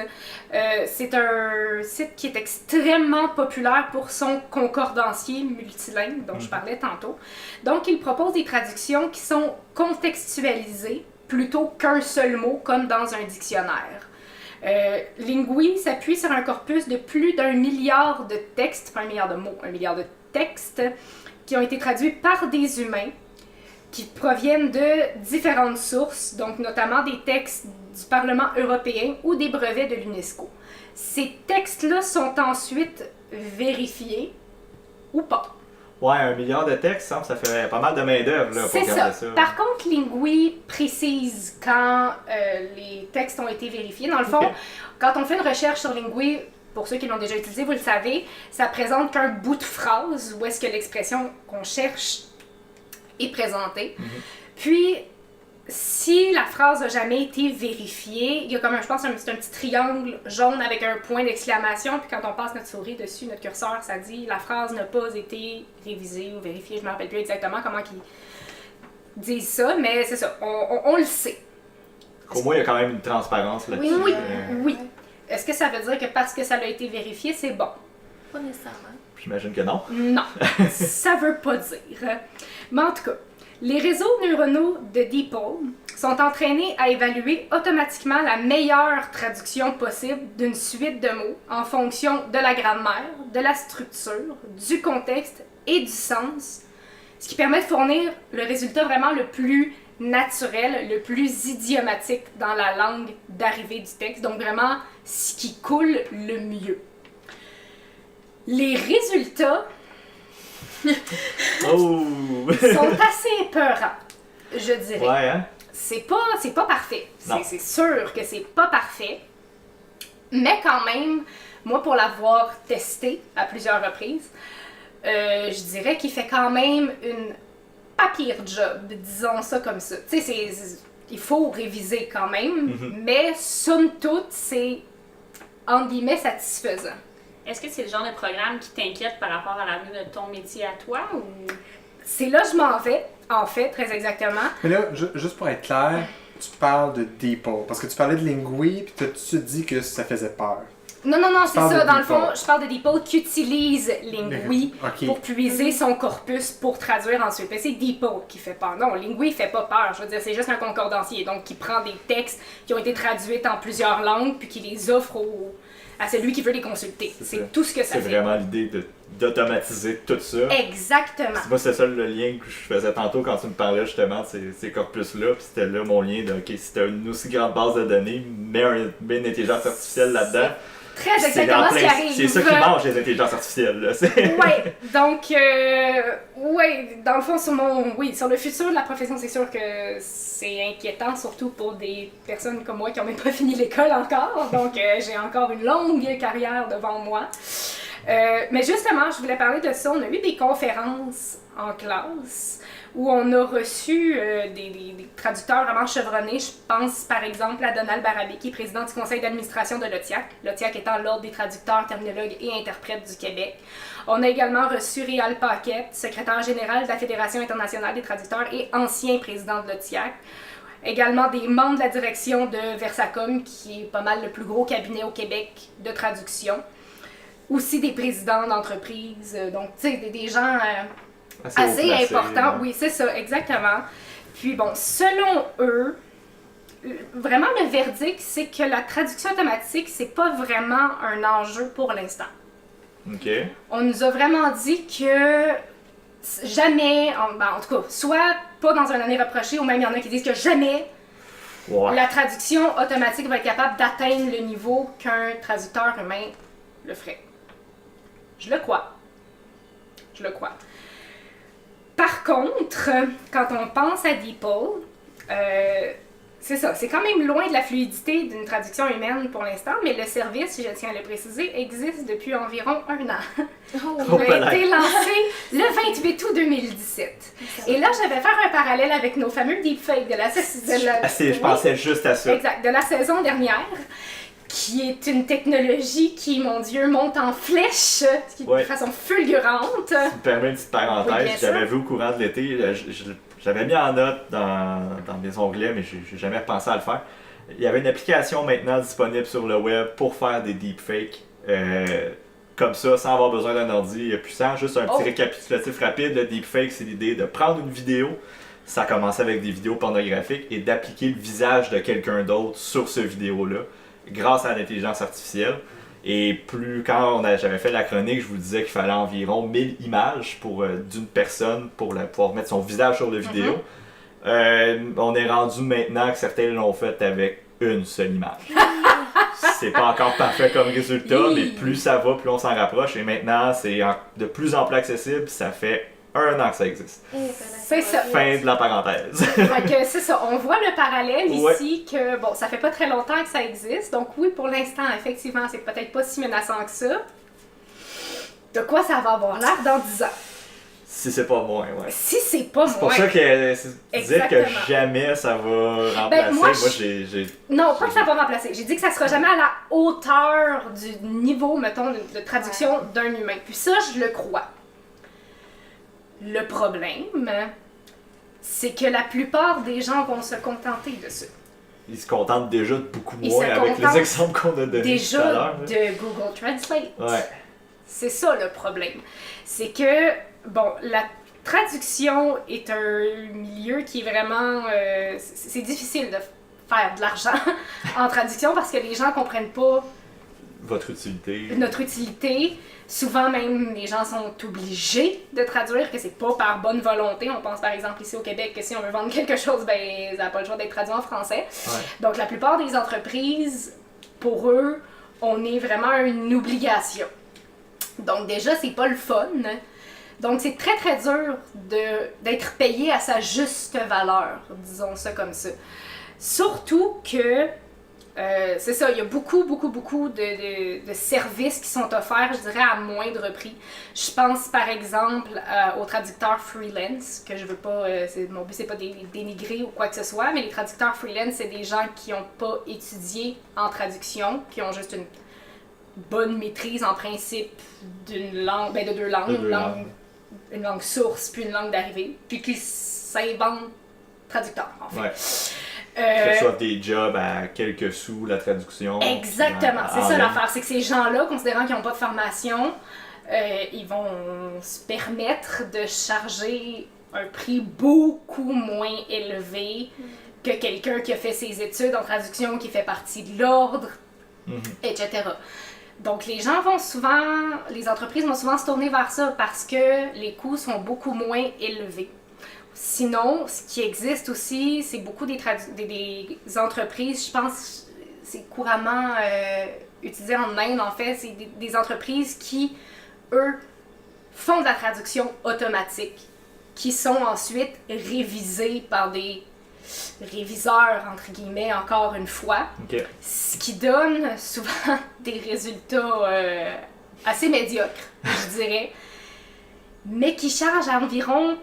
C'est un site qui est extrêmement populaire pour son concordancier multilingue dont je parlais tantôt. Donc, il propose des traductions qui sont contextualisées plutôt qu'un seul mot, comme dans un dictionnaire. Lingui s'appuie sur un corpus de plus d'1 milliard de textes, pas 1 milliard de mots, 1 milliard de textes, qui ont été traduits par des humains, qui proviennent de différentes sources, donc notamment des textes du Parlement européen ou des brevets de l'UNESCO. Ces textes-là sont ensuite vérifiés ou pas. Ouais, 1 milliard de textes, ça fait pas mal de main-d'œuvre là, pour C'est regarder ça. ça. Par contre, Lingui précise quand les textes ont été vérifiés. Dans le fond, Ok. quand on fait une recherche sur Lingui, pour ceux qui l'ont déjà utilisé, vous le savez, ça présente qu'un bout de phrase où est-ce que l'expression qu'on cherche est présentée. Puis, si la phrase n'a jamais été vérifiée, il y a comme je pense, c'est un petit triangle jaune avec un point d'exclamation, puis quand on passe notre souris dessus, notre curseur, ça dit « la phrase n'a pas été révisée ou vérifiée », je ne me rappelle plus exactement comment ils disent ça, mais c'est ça, on le sait. Au moins, il y a quand même une transparence là-dessus. Oui, oui. Est-ce que ça veut dire que parce que ça a été vérifié, c'est bon? Pas nécessairement. J'imagine que non. Non, ça veut pas dire. Mais en tout cas, les réseaux neuronaux de DeepL sont entraînés à évaluer automatiquement la meilleure traduction possible d'une suite de mots en fonction de la grammaire, de la structure, du contexte et du sens, ce qui permet de fournir le résultat vraiment le plus naturel, le plus idiomatique dans la langue d'arrivée du texte, donc vraiment ce qui coule le mieux. Les résultats Oh! sont assez épeurants, je dirais. Ouais, hein? C'est pas parfait. Non. C'est sûr que c'est pas parfait. Mais quand même, moi, pour l'avoir testé à plusieurs reprises, je dirais qu'il fait quand même une pas pire job, disons ça comme ça. Tu sais, il faut réviser quand même, mais somme toute, c'est, entre guillemets, satisfaisant. Est-ce que c'est le genre de programme qui t'inquiète par rapport à l'avenir de ton métier à toi ou... C'est là que je m'en vais, en fait, très exactement. Mais là, juste pour être clair, tu parles de DeepL, parce que tu parlais de Lingui, puis tu as tout de suite dit que ça faisait peur. Non, c'est parles ça. de Dans le fond, DeepL. je parle de DeepL qui utilise Lingui Ok. pour puiser son corpus pour traduire ensuite. Mais c'est DeepL qui fait peur. Non, Lingui fait pas peur. Je veux dire, c'est juste un concordancier. Donc, qui prend des textes qui ont été traduits en plusieurs langues puis qui les offre à celui qui veut les consulter. ça. C'est tout ce que ça C'est fait. vraiment l'idée d'automatiser tout ça. Exactement. Moi, c'est ça le lien que je faisais tantôt quand tu me parlais justement de ces corpus-là. Puis c'était là mon lien de, OK, si t'as une aussi grande base de données, mets une intelligence artificielle là-dedans. Très C'est exactement en ce qui plein- arrive. C'est ça qui mange les intelligences artificielles. Là. Ouais, donc, ouais, dans le fond, sur le futur de la profession, c'est sûr que c'est inquiétant, surtout pour des personnes comme moi qui n'ont même pas fini l'école encore. Donc, j'ai encore une longue carrière devant moi. Mais justement, je voulais parler de ça. On a eu des conférences en classe où on a reçu des traducteurs vraiment chevronnés. Je pense par exemple à Donald Barabé, qui est président du conseil d'administration de l'OTIAC. L'OTIAC étant l'Ordre des traducteurs, terminologues et interprètes du Québec. On a également reçu Réal Paquette, secrétaire général de la Fédération internationale des traducteurs et ancien président de l'OTIAC. Également des membres de la direction de Versacom, qui est pas mal le plus gros cabinet au Québec de traduction. Aussi des présidents d'entreprises, donc tu sais, des gens assez importants. Oui, c'est ça, exactement. Puis bon, selon eux, vraiment le verdict, c'est que la traduction automatique, c'est pas vraiment un enjeu pour l'instant. OK. On nous a vraiment dit que jamais, en tout cas, soit pas dans une année reprochée, ou même il y en a qui disent que jamais la traduction automatique va être capable d'atteindre le niveau qu'un traducteur humain le ferait. Je le crois. Je le crois. Par contre, quand on pense à DeepL, c'est ça, c'est quand même loin de la fluidité d'une traduction humaine pour l'instant, mais le service, je tiens à le préciser, existe depuis environ 1 an. Il a été lancé le 28 août 2017. Et là, je vais faire un parallèle avec nos fameux deepfakes de la Je pensais juste à ça. Exact, de la saison dernière, qui est une technologie qui, mon Dieu, monte en flèche de façon fulgurante. Ça me permet une petite parenthèse. Oui, j'avais vu au courant de l'été, j'avais mis en note dans mes onglets, mais j'ai jamais repensé à le faire. Il y avait une application maintenant disponible sur le web pour faire des deepfakes. Comme ça, sans avoir besoin d'un ordi puissant. Juste un petit récapitulatif rapide. Le deepfake, c'est l'idée de prendre une vidéo. Ça a commencé avec des vidéos pornographiques et d'appliquer le visage de quelqu'un d'autre sur ce vidéo-là grâce à l'intelligence artificielle. Et plus quand j'avais fait la chronique, je vous disais qu'il fallait environ 1000 images d'une personne pour pouvoir mettre son visage sur la vidéo. On est rendu maintenant que certains l'ont fait avec une seule image. C'est pas encore parfait comme résultat, mais plus ça va, plus on s'en rapproche. Et maintenant, c'est de plus en plus accessible. Ça fait 1 an que ça existe. C'est ça. Fin de la parenthèse. C'est ça. On voit le parallèle ici que, bon, ça fait pas très longtemps que ça existe. Donc oui, pour l'instant, effectivement, c'est peut-être pas si menaçant que ça. De quoi ça va avoir l'air dans 10 ans? Si c'est pas moins, ouais. Si c'est pas moins. C'est pour ça que dire que jamais ça va remplacer, moi j'ai... Non, pas que ça va remplacer. J'ai dit que ça sera jamais à la hauteur du niveau, mettons, de traduction d'un humain. Puis ça, je le crois. Le problème, c'est que la plupart des gens vont se contenter de ça. Ils se contentent déjà de beaucoup moins avec les exemples qu'on a donnés tout à l'heure. Déjà de Google Translate. Ouais. C'est ça le problème. C'est que, bon, la traduction est un milieu qui est vraiment... c'est difficile de faire de l'argent en traduction parce que les gens comprennent pas votre utilité. Notre utilité. Souvent même, les gens sont obligés de traduire, que c'est pas par bonne volonté. On pense par exemple ici au Québec que si on veut vendre quelque chose, ben ça n'a pas le choix d'être traduit en français. Ouais. Donc la plupart des entreprises, pour eux, on est vraiment une obligation. Donc déjà, c'est pas le fun. Donc c'est très très dur d'être payé à sa juste valeur, disons ça comme ça. Surtout que c'est ça, il y a beaucoup de services qui sont offerts, je dirais, à moindre prix. Je pense par exemple aux traducteurs freelance, que je veux pas, mon but c'est pas de dénigrer ou quoi que ce soit, mais les traducteurs freelance, c'est des gens qui n'ont pas étudié en traduction, qui ont juste une bonne maîtrise en principe d'une langue, ben de deux langues, une langue source puis une langue d'arrivée, puis qui s'inventent traducteurs en fait. Ouais. Que ce soit des jobs à quelques sous la traduction. Exactement, c'est ça l'affaire, c'est que ces gens-là, considérant qu'ils n'ont pas de formation, ils vont se permettre de charger un prix beaucoup moins élevé que quelqu'un qui a fait ses études en traduction, qui fait partie de l'ordre, etc. Donc les entreprises vont souvent se tourner vers ça parce que les coûts sont beaucoup moins élevés. Sinon, ce qui existe aussi, c'est beaucoup des entreprises, je pense, c'est couramment utilisé en Inde en fait, c'est des entreprises qui, eux, font de la traduction automatique, qui sont ensuite révisées par des réviseurs, entre guillemets, encore une fois, ce qui donne souvent des résultats assez médiocre, je dirais, mais qui charge à environ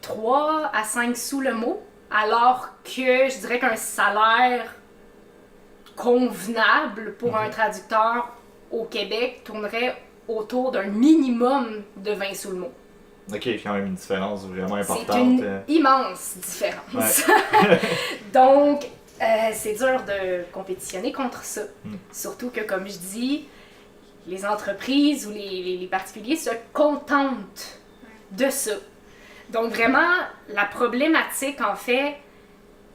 3 à 5 sous le mot, alors que je dirais qu'un salaire convenable pour un traducteur au Québec tournerait autour d'un minimum de 20 sous le mot. Ok, il y a quand même une différence vraiment importante. C'est une immense différence. Ouais. Donc, c'est dur de compétitionner contre ça. Surtout que, comme je dis, les entreprises ou les particuliers se contentent de ça. Donc, vraiment, la problématique, en fait,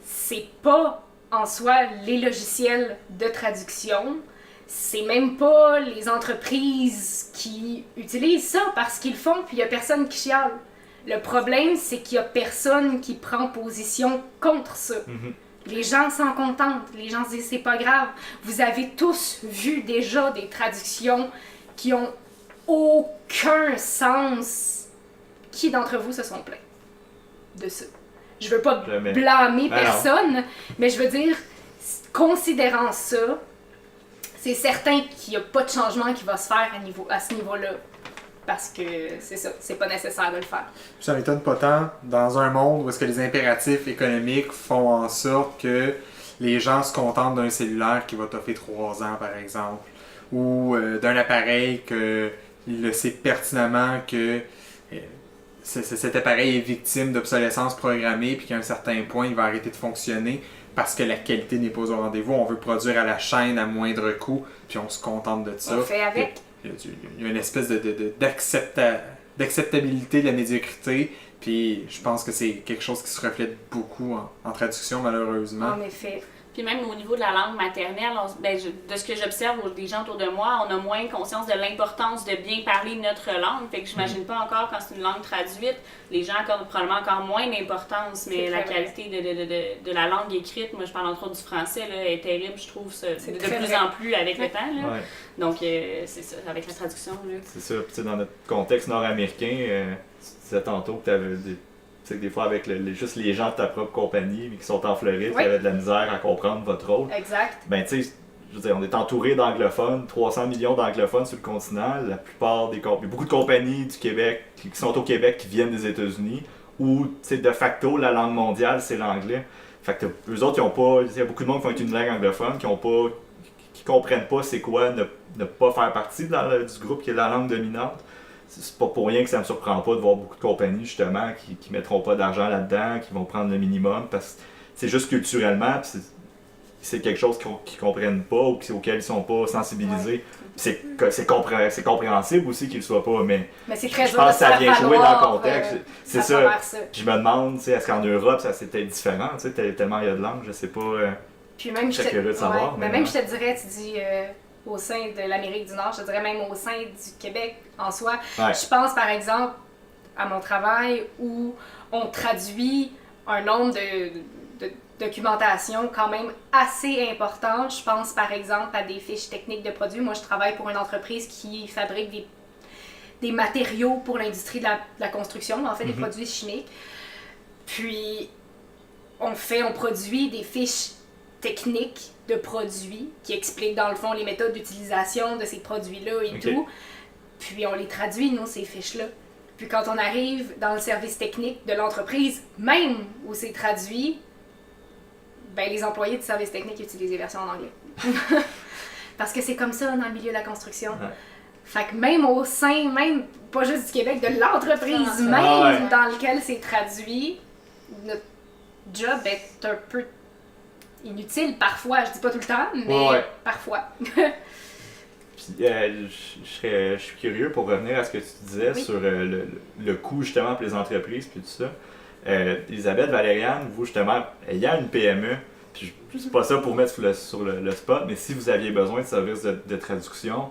c'est pas en soi les logiciels de traduction, c'est même pas les entreprises qui utilisent ça parce qu'ils le font puis il y a personne qui chiale. Le problème, c'est qu'il y a personne qui prend position contre ça. Les gens s'en contentent, les gens se disent c'est pas grave. Vous avez tous vu déjà des traductions qui ont aucun sens. Qui d'entre vous se sont plaints de ça? Je veux pas blâmer personne, mais je veux dire, considérant ça, c'est certain qu'il n'y a pas de changement qui va se faire à ce niveau-là. Parce que c'est ça, c'est pas nécessaire de le faire. Ça m'étonne pas tant dans un monde où est-ce que les impératifs économiques font en sorte que les gens se contentent d'un cellulaire qui va t'offrir 3 ans, par exemple, ou d'un appareil qu'il le sait pertinemment que cet appareil est victime d'obsolescence programmée puis qu'à un certain point, il va arrêter de fonctionner parce que la qualité n'est pas au rendez-vous. On veut produire à la chaîne à moindre coût, puis on se contente de ça. On fait avec. Il y a une espèce d'acceptabilité de la médiocrité, puis je pense que c'est quelque chose qui se reflète beaucoup en traduction, malheureusement. En effet. Puis même au niveau de la langue maternelle, de ce que j'observe des gens autour de moi, on a moins conscience de l'importance de bien parler notre langue. Fait que j'imagine pas encore quand c'est une langue traduite, les gens accordent probablement encore moins d'importance, mais la qualité de la langue écrite, moi je parle entre autres du français, là, est terrible, je trouve, ça, de plus en plus avec le temps. Là. Ouais. Donc c'est ça, avec la traduction. Là. C'est ça, puis dans notre contexte nord-américain, tu disais tantôt que tu avais des fois avec juste les gens de ta propre compagnie qui sont en Floride, qui avaient de la misère à comprendre votre rôle. Exact. Ben tu sais, je veux dire, on est entouré d'anglophones, 300 millions d'anglophones sur le continent. La plupart il y a beaucoup de compagnies du Québec qui sont au Québec qui viennent des États-Unis, où de facto la langue mondiale c'est l'anglais. Fait que eux autres, ils ont pas, il y a beaucoup de monde qui ont une langue anglophone, qui comprennent pas c'est quoi ne pas faire partie du groupe qui est la langue dominante. C'est pas pour rien que ça me surprend pas de voir beaucoup de compagnies justement qui mettront pas d'argent là-dedans, qui vont prendre le minimum parce que c'est juste culturellement, pis c'est quelque chose qu'ils comprennent pas ou auquel ils sont pas sensibilisés. Ouais. C'est compréhensible aussi qu'ils le soient pas, mais c'est très je pense que ça vient jouer dans le contexte. C'est ça. Je me demande, est-ce qu'en Europe ça c'était différent, tellement il y a de langues, je sais pas. Puis même je te dirais, tu dis au sein de l'Amérique du Nord, je dirais même au sein du Québec en soi. Ouais. Je pense par exemple à mon travail où on traduit un nombre de documentation quand même assez important. Je pense par exemple à des fiches techniques de produits. Moi, je travaille pour une entreprise qui fabrique des matériaux pour l'industrie de la construction, en fait, des produits chimiques. Puis, on produit des fiches techniques de produits qui expliquent dans le fond les méthodes d'utilisation de ces produits-là et tout. Puis on les traduit, nous, ces fiches-là. Puis quand on arrive dans le service technique de l'entreprise, même où c'est traduit, ben les employés du service technique utilisent les versions en anglais. Parce que c'est comme ça dans le milieu de la construction. Ouais. Fait que même au sein, même pas juste du Québec, de l'entreprise même dans laquelle c'est traduit, notre job est un peu inutile parfois, je dis pas tout le temps, mais parfois. Puis, je suis curieux pour revenir à ce que tu disais sur le coût justement pour les entreprises puis tout ça. Elisabeth, Valériane, vous justement, ayant une PME, puis je sais pas ça pour mettre sur le spot, mais si vous aviez besoin de services de traduction,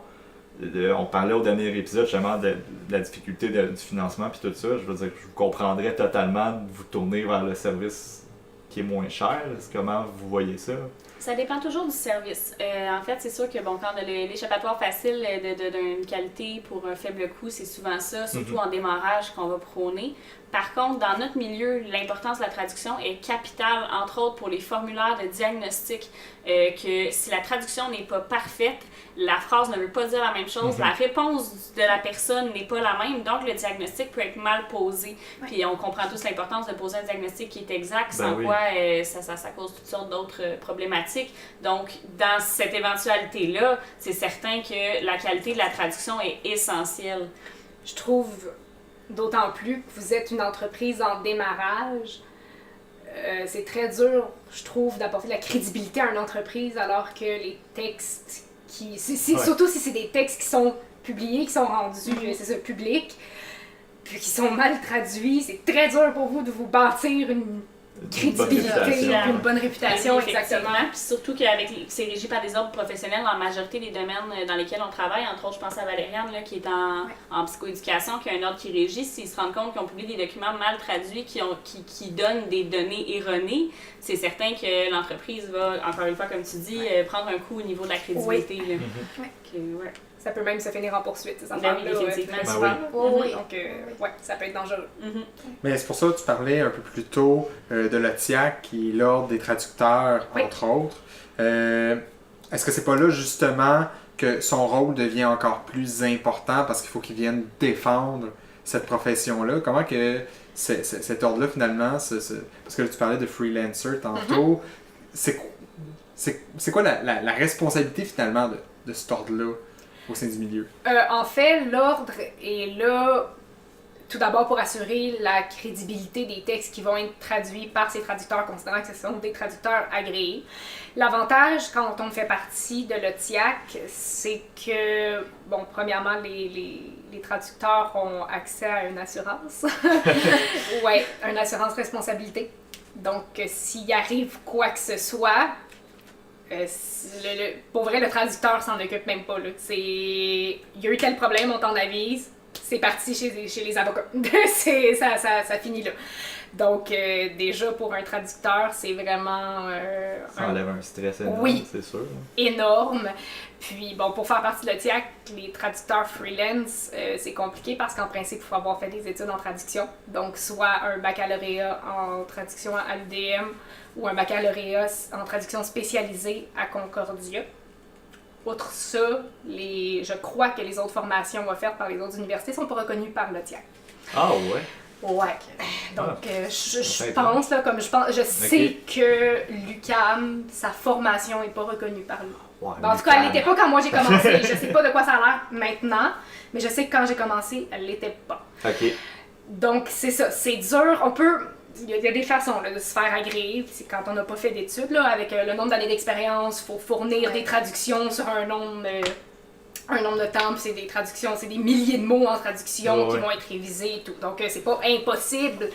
on parlait au dernier épisode justement de la difficulté du financement puis tout ça, je veux dire, je vous comprendrais totalement de vous tourner vers le service qui est moins cher. Comment vous voyez ça? Ça dépend toujours du service. En fait, c'est sûr que bon, quand on a l'échappatoire facile d'une qualité pour un faible coût, c'est souvent ça, surtout en démarrage, qu'on va prôner. Par contre, dans notre milieu, l'importance de la traduction est capitale, entre autres pour les formulaires de diagnostic, que si la traduction n'est pas parfaite, la phrase ne veut pas dire la même chose, la réponse de la personne n'est pas la même, donc le diagnostic peut être mal posé. Ouais. Puis on comprend tous l'importance de poser un diagnostic qui est exact, sans quoi ça cause toutes sortes d'autres problématiques. Donc, dans cette éventualité-là, c'est certain que la qualité de la traduction est essentielle. Je trouve d'autant plus que vous êtes une entreprise en démarrage. C'est très dur, je trouve, d'apporter de la crédibilité à une entreprise alors que les textes surtout si c'est des textes qui sont publiés, qui sont rendus publics, puis qui sont mal traduits, c'est très dur pour vous de vous bâtir une crédibilité, une bonne réputation, exactement. Puis surtout qu'avec c'est régi par des ordres professionnels dans la majorité des domaines dans lesquels on travaille. Entre autres, je pense à Valériane là, qui est en psychoéducation, qui a un ordre qui régit. S'ils se rendent compte qu'ils ont publié des documents mal traduits qui donnent des données erronées, c'est certain que l'entreprise va, encore une fois, comme tu dis, prendre un coup au niveau de la crédibilité. Oui. Ça peut même se finir en poursuite, ces enfants-là, définitivement. Très souvent. Oui. Donc, ça peut être dangereux. Mais c'est pour ça que tu parlais un peu plus tôt de l'OTIAC, qui est l'Ordre des traducteurs, entre autres. Est-ce que c'est pas là, justement, que son rôle devient encore plus important parce qu'il faut qu'il vienne défendre cette profession-là? Comment que cet ordre-là, finalement, parce que là, tu parlais de freelancer tantôt, c'est quoi la responsabilité, finalement, de cet ordre-là au sein du milieu? En fait, l'ordre est là tout d'abord pour assurer la crédibilité des textes qui vont être traduits par ces traducteurs, considérant que ce sont des traducteurs agréés. L'avantage quand on fait partie de l'OTIAC, c'est que, bon, premièrement, les traducteurs ont accès à une assurance. Oui, une assurance responsabilité. Donc, s'il arrive quoi que ce soit, pour vrai, le traducteur s'en occupe même pas. Là. Il y a eu tel problème, on t'en avise, c'est parti chez les avocats. Ça finit là. Donc, déjà, pour un traducteur, c'est vraiment... ça enlève un stress énorme, c'est sûr. Énorme. Puis, bon, pour faire partie de l'OTIAC, les traducteurs freelance, c'est compliqué parce qu'en principe, il faut avoir fait des études en traduction. Donc, soit un baccalauréat en traduction à l'UDM ou un baccalauréat en traduction spécialisée à Concordia. Outre ça, je crois que les autres formations offertes par les autres universités sont pas reconnues par l'OTIAC. Ah ouais? Ouais. Donc, je pense, là, comme je sais que l'UQAM, sa formation n'est pas reconnue par lui. Ouais, en tout cas, elle l'était pas quand moi j'ai commencé. Je sais pas de quoi ça a l'air maintenant, mais je sais que quand j'ai commencé, elle l'était pas. OK. Donc, c'est ça. C'est dur. Il y a des façons là, de se faire agréer. C'est quand on n'a pas fait d'études, là, avec le nombre d'années d'expérience, il faut fournir des traductions sur un nombre de temps, puis c'est des traductions, c'est des milliers de mots en traduction qui vont être révisés et tout. Donc, c'est pas impossible.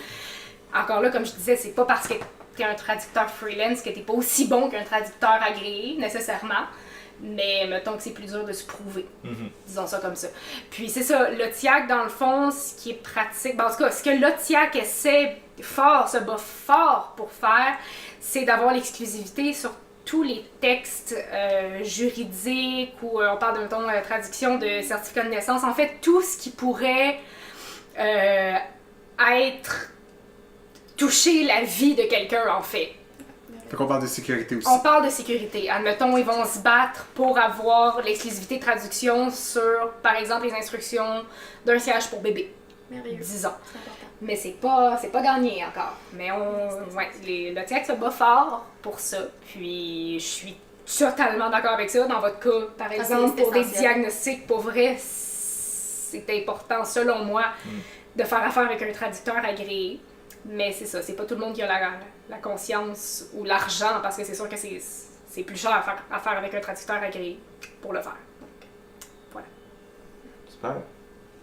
Encore là, comme je disais, c'est pas parce que t'es un traducteur freelance que t'es pas aussi bon qu'un traducteur agréé, nécessairement. Mais mettons que c'est plus dur de se prouver. Disons ça comme ça. Puis c'est ça, l'OTIAC, dans le fond, ce qui est pratique... en tout cas, ce que l'OTIAC se bat fort pour faire, c'est d'avoir l'exclusivité sur tous les textes juridiques ou on parle de, mettons, traduction de certificat de naissance. En fait, tout ce qui pourrait toucher la vie de quelqu'un, en fait. Fait qu'on parle de sécurité aussi. On parle de sécurité. Admettons, ils vont se battre pour avoir l'exclusivité de traduction sur, par exemple, les instructions d'un siège pour bébé. Merveilleux. Disons. C'est important. Mais c'est pas gagné encore. Mais l'OTIAC se bat fort pour ça. Puis je suis totalement d'accord avec ça. Dans votre cas, par exemple, pour des diagnostics, pour vrai, c'est important, selon moi, de faire affaire avec un traducteur agréé. Mais c'est ça, c'est pas tout le monde qui a la conscience ou l'argent, parce que c'est sûr que c'est plus cher à faire avec un traducteur agréé pour le faire. Donc, voilà. Super.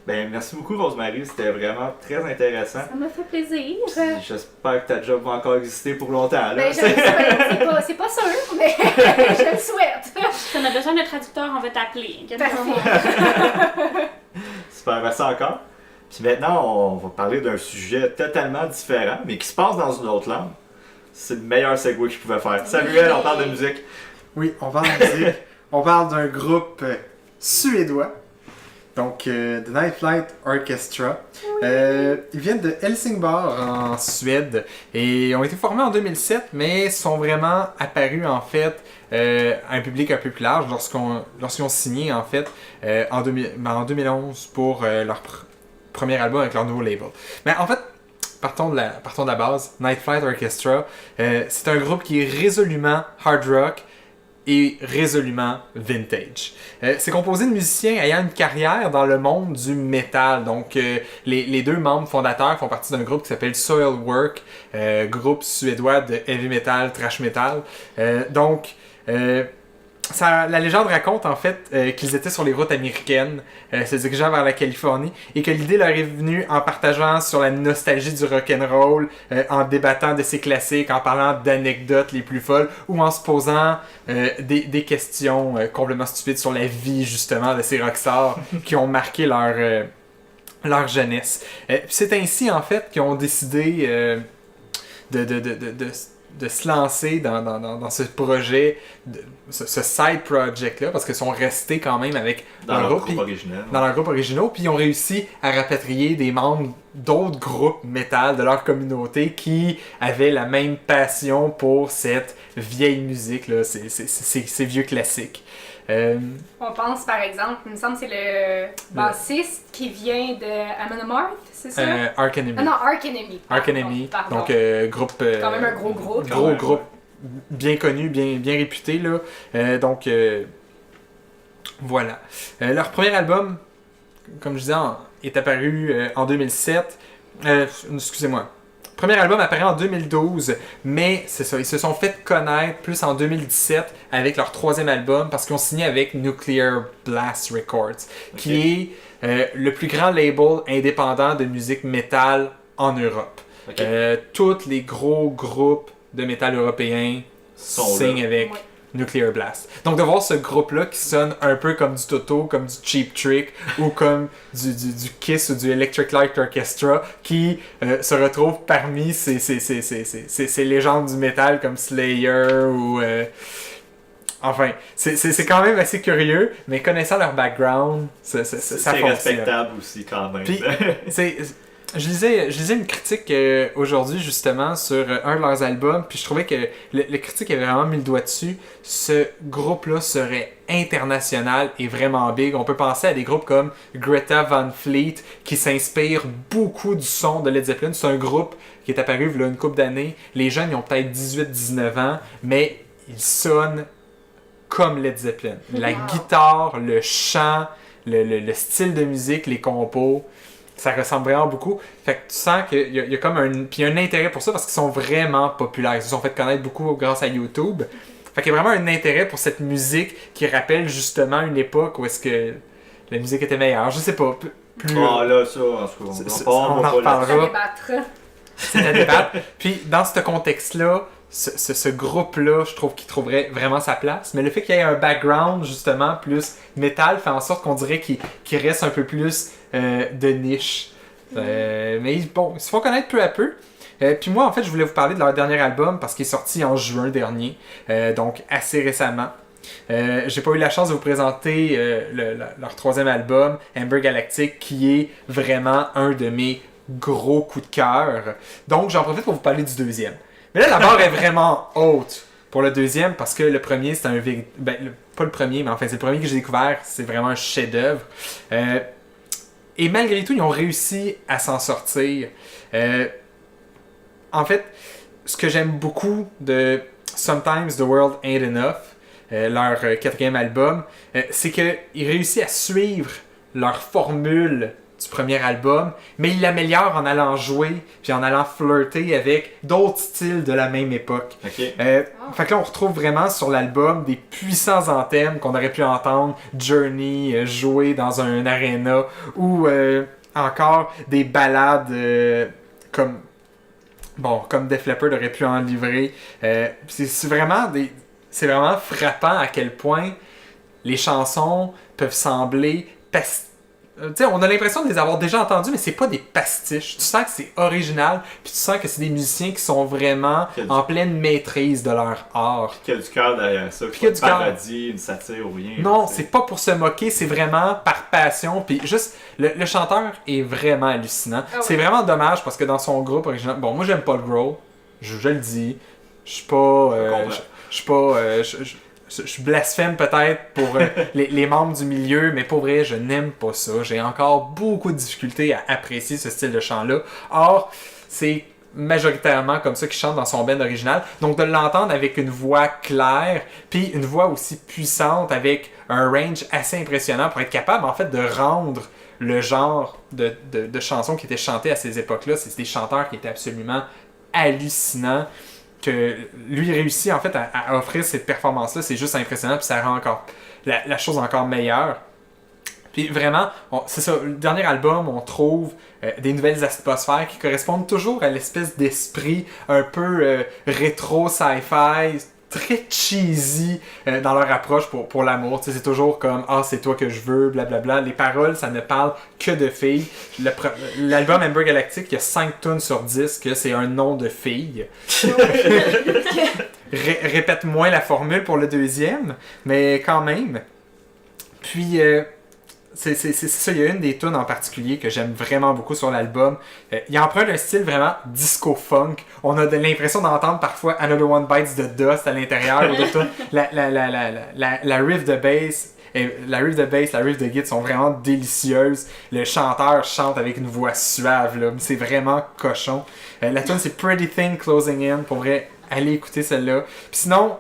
Ben, merci beaucoup, Rosemary. C'était vraiment très intéressant. Ça m'a fait plaisir. J'espère que ta job va encore exister pour longtemps. Là. Ben, je le souhaite. C'est pas sûr, mais je le souhaite. Si on a besoin de traducteur, on va t'appeler. Super, merci encore. Puis maintenant, on va parler d'un sujet totalement différent, mais qui se passe dans une autre langue. C'est le meilleur segue que je pouvais faire. Samuel, on parle de musique. Oui, on parle de musique. On parle d'un groupe suédois. Donc, The Night Flight Orchestra. Ils viennent de Helsingborg en Suède et ont été formés en 2007, mais sont vraiment apparus en fait à un public un peu plus large lorsqu'ils ont signé en fait en 2011 pour leur premier album avec leur nouveau label. Mais en fait, partons de la base. Night Flight Orchestra, c'est un groupe qui est résolument hard rock et résolument vintage. C'est composé de musiciens ayant une carrière dans le monde du métal. Donc, les deux membres fondateurs font partie d'un groupe qui s'appelle Soilwork, groupe suédois de heavy metal, thrash metal. La légende raconte en fait qu'ils étaient sur les routes américaines, se dirigeant vers la Californie, et que l'idée leur est venue en partageant sur la nostalgie du rock'n'roll, en débattant de ses classiques, en parlant d'anecdotes les plus folles, ou en se posant des questions complètement stupides sur la vie justement de ces rockstars qui ont marqué leur jeunesse. C'est ainsi en fait qu'ils ont décidé de se lancer dans ce projet, ce side project-là, parce qu'ils sont restés quand même avec dans leur groupe original. Dans leur groupe original, puis ils ont réussi à rapatrier des membres d'autres groupes métal de leur communauté qui avaient la même passion pour cette vieille musique-là, ces vieux classiques. On pense par exemple, il me semble que c'est le bassiste qui vient de Amon Amarth, c'est ça? Arch Enemy. Ah non, Arch Enemy. Arch Enemy, pardon. donc groupe... quand même un gros groupe. Gros groupe, bien connu, bien réputé, là. Voilà. Leur premier album, comme je disais, est apparu en 2007. Excusez-moi. Premier album apparaît en 2012, mais c'est ça, ils se sont fait connaître plus en 2017 avec leur troisième album parce qu'ils ont signé avec Nuclear Blast Records, qui est le plus grand label indépendant de musique métal en Europe. Tous les gros groupes de métal européens signent avec Nuclear Blast. Donc de voir ce groupe-là qui sonne un peu comme du Toto, comme du Cheap Trick ou comme du Kiss ou du Electric Light Orchestra qui se retrouve parmi ces légendes du métal comme Slayer ou... Enfin, c'est quand même assez curieux, mais connaissant leur background, ça fonctionne. Respectable aussi quand même. Puis, je lisais une critique aujourd'hui justement sur un de leurs albums, puis je trouvais que le critique avait vraiment mis le doigt dessus. Ce groupe-là serait international et vraiment big. On peut penser à des groupes comme Greta Van Fleet qui s'inspirent beaucoup du son de Led Zeppelin. C'est un groupe qui est apparu il y a une couple d'années. Les jeunes ils ont peut-être 18-19 ans, mais ils sonnent comme Led Zeppelin. La guitare, le chant, le style de musique, les compos, ça ressemble vraiment beaucoup. Fait que tu sens qu'il y a comme un intérêt pour ça parce qu'ils sont vraiment populaires. Ils se sont fait connaître beaucoup grâce à YouTube. Fait qu'il y a vraiment un intérêt pour cette musique qui rappelle justement une époque où est-ce que la musique était meilleure. Je sais pas. Là, ça, en tout cas, on en reparlera. C'est à débattre. Puis dans ce contexte-là, ce groupe-là, je trouve qu'il trouverait vraiment sa place. Mais le fait qu'il y ait un background, justement, plus métal, fait en sorte qu'on dirait qu'il reste un peu plus de niche. Mais bon, ils se font connaître peu à peu. Puis moi, en fait, je voulais vous parler de leur dernier album parce qu'il est sorti en juin dernier, donc assez récemment. J'ai pas eu la chance de vous présenter leur troisième album, Amber Galactic, qui est vraiment un de mes gros coups de cœur. Donc, j'en profite pour vous parler du deuxième. Mais là, la barre est vraiment haute pour le deuxième parce que le premier, c'est pas le premier, mais enfin, c'est le premier que j'ai découvert. C'est vraiment un chef-d'œuvre. Et malgré tout, ils ont réussi à s'en sortir. En fait, ce que j'aime beaucoup de Sometimes the World Ain't Enough, leur quatrième album, c'est qu'ils réussissent à suivre leur formule du premier album, mais ils l'améliorent en allant jouer puis en allant flirter avec d'autres styles de la même époque. Fait que là, on retrouve vraiment sur l'album des puissants anthèmes qu'on aurait pu entendre Journey jouer dans un arena ou encore des ballades comme Def Leppard aurait pu en livrer. C'est vraiment frappant à quel point les chansons peuvent sembler on a l'impression de les avoir déjà entendus, mais c'est pas des pastiches. Tu sens que c'est original, puis tu sens que c'est des musiciens qui sont vraiment en pleine maîtrise de leur art. Qu'il y a du cœur derrière ça, Puis qu'il y a pas du une cœur. parodie, une satire ou rien. Non, c'est pas pour se moquer, c'est vraiment par passion. Puis juste, le chanteur est vraiment hallucinant. Ah ouais. C'est vraiment dommage parce que dans son groupe original, bon, moi j'aime pas le growl, je le dis. Je suis pas. Je suis pas. Je blasphème peut-être pour les membres du milieu, mais pour vrai, je n'aime pas ça. J'ai encore beaucoup de difficultés à apprécier ce style de chant-là. Or, c'est majoritairement comme ça qu'il chante dans son band original. Donc de l'entendre avec une voix claire, puis une voix aussi puissante, avec un range assez impressionnant pour être capable en fait de rendre le genre de chansons qui étaient chantées à ces époques-là. C'est des chanteurs qui étaient absolument hallucinants. Que lui réussit en fait à offrir cette performance-là, c'est juste impressionnant, puis ça rend encore la chose encore meilleure. Puis vraiment, c'est ça, le dernier album, on trouve des nouvelles atmosphères qui correspondent toujours à l'espèce d'esprit un peu rétro sci-fi, très cheesy dans leur approche pour l'amour. Tu sais, c'est toujours comme « Ah, c'est toi que je veux », blablabla. Les paroles, ça ne parle que de filles. L'album Amber Galactic, il y a 5 tunes sur 10 que c'est un nom de fille. Répète moins la formule pour le deuxième, mais quand même. Puis... c'est ça, il y a une des tunes en particulier que j'aime vraiment beaucoup sur l'album. Il emprunte un style vraiment disco-funk. On a l'impression d'entendre parfois Another One Bites the Dust à l'intérieur. La riff de bass, la riff de guitare sont vraiment délicieuses. Le chanteur chante avec une voix suave, là. C'est vraiment cochon. La tune c'est Pretty Thing Closing In. Pour vrai, allez écouter celle-là. Puis sinon,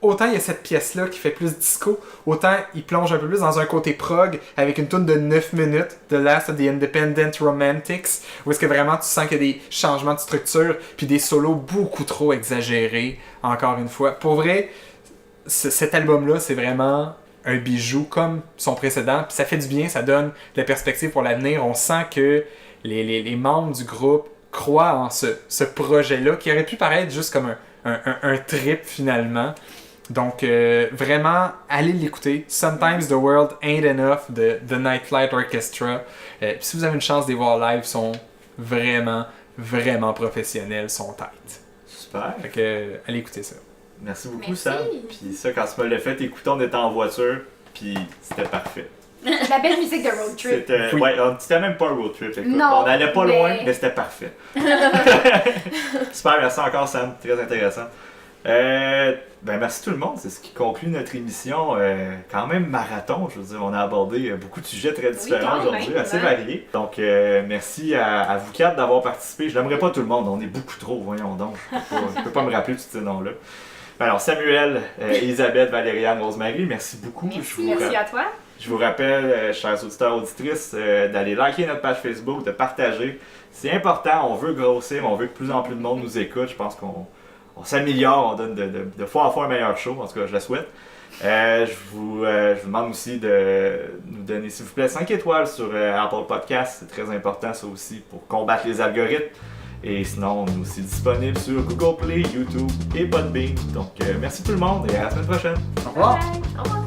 autant il y a cette pièce-là qui fait plus disco, autant il plonge un peu plus dans un côté prog avec une tune de 9 minutes, The Last of the Independent Romantics, où est-ce que vraiment tu sens qu'il y a des changements de structure puis des solos beaucoup trop exagérés, encore une fois. Pour vrai, cet album-là, c'est vraiment un bijou comme son précédent, puis ça fait du bien, ça donne de la perspective pour l'avenir. On sent que les membres du groupe croient en ce projet-là, qui aurait pu paraître juste comme un trip finalement. Donc, vraiment, allez l'écouter. Sometimes the World Ain't Enough de The Night Flight Orchestra. Puis si vous avez une chance de les voir live, ils sont vraiment, vraiment professionnels, sont tight. Super. Fait que, allez écouter ça. Merci beaucoup, Merci. Sam. Puis ça, quand tu me l'as fait écouter, on était en voiture, puis c'était parfait. La belle musique de road trip. C'était, Oui. ouais, c'était même pas un road trip. Écoute. Non, On allait pas mais- loin, mais c'était parfait. Super, merci encore, Sam. Très intéressant. Merci tout le monde. C'est ce qui conclut notre émission. Quand même marathon. Je veux dire, on a abordé beaucoup de sujets très différents quand aujourd'hui, même, assez hein. variés. Donc, merci à vous quatre d'avoir participé. Je n'aimerais pas tout le monde. On est beaucoup trop, voyons donc. Je ne peux pas me rappeler tous ces noms-là. Alors, Samuel, Elisabeth, Valériane, Rosemary, merci beaucoup. Merci à toi. Je vous rappelle, chers auditeurs, auditrices, d'aller liker notre page Facebook, de partager. C'est important, on veut grossir, on veut que plus en plus de monde nous écoute. Je pense qu'on s'améliore, on donne de fois en fois un meilleur show, en tout cas je le souhaite. Je vous demande aussi de nous donner, s'il vous plaît, 5 étoiles sur Apple Podcast. C'est très important ça aussi pour combattre les algorithmes. Et sinon, on est aussi disponible sur Google Play, YouTube et Podbean. Donc merci tout le monde et à la semaine prochaine. Au revoir! Bye. Au revoir.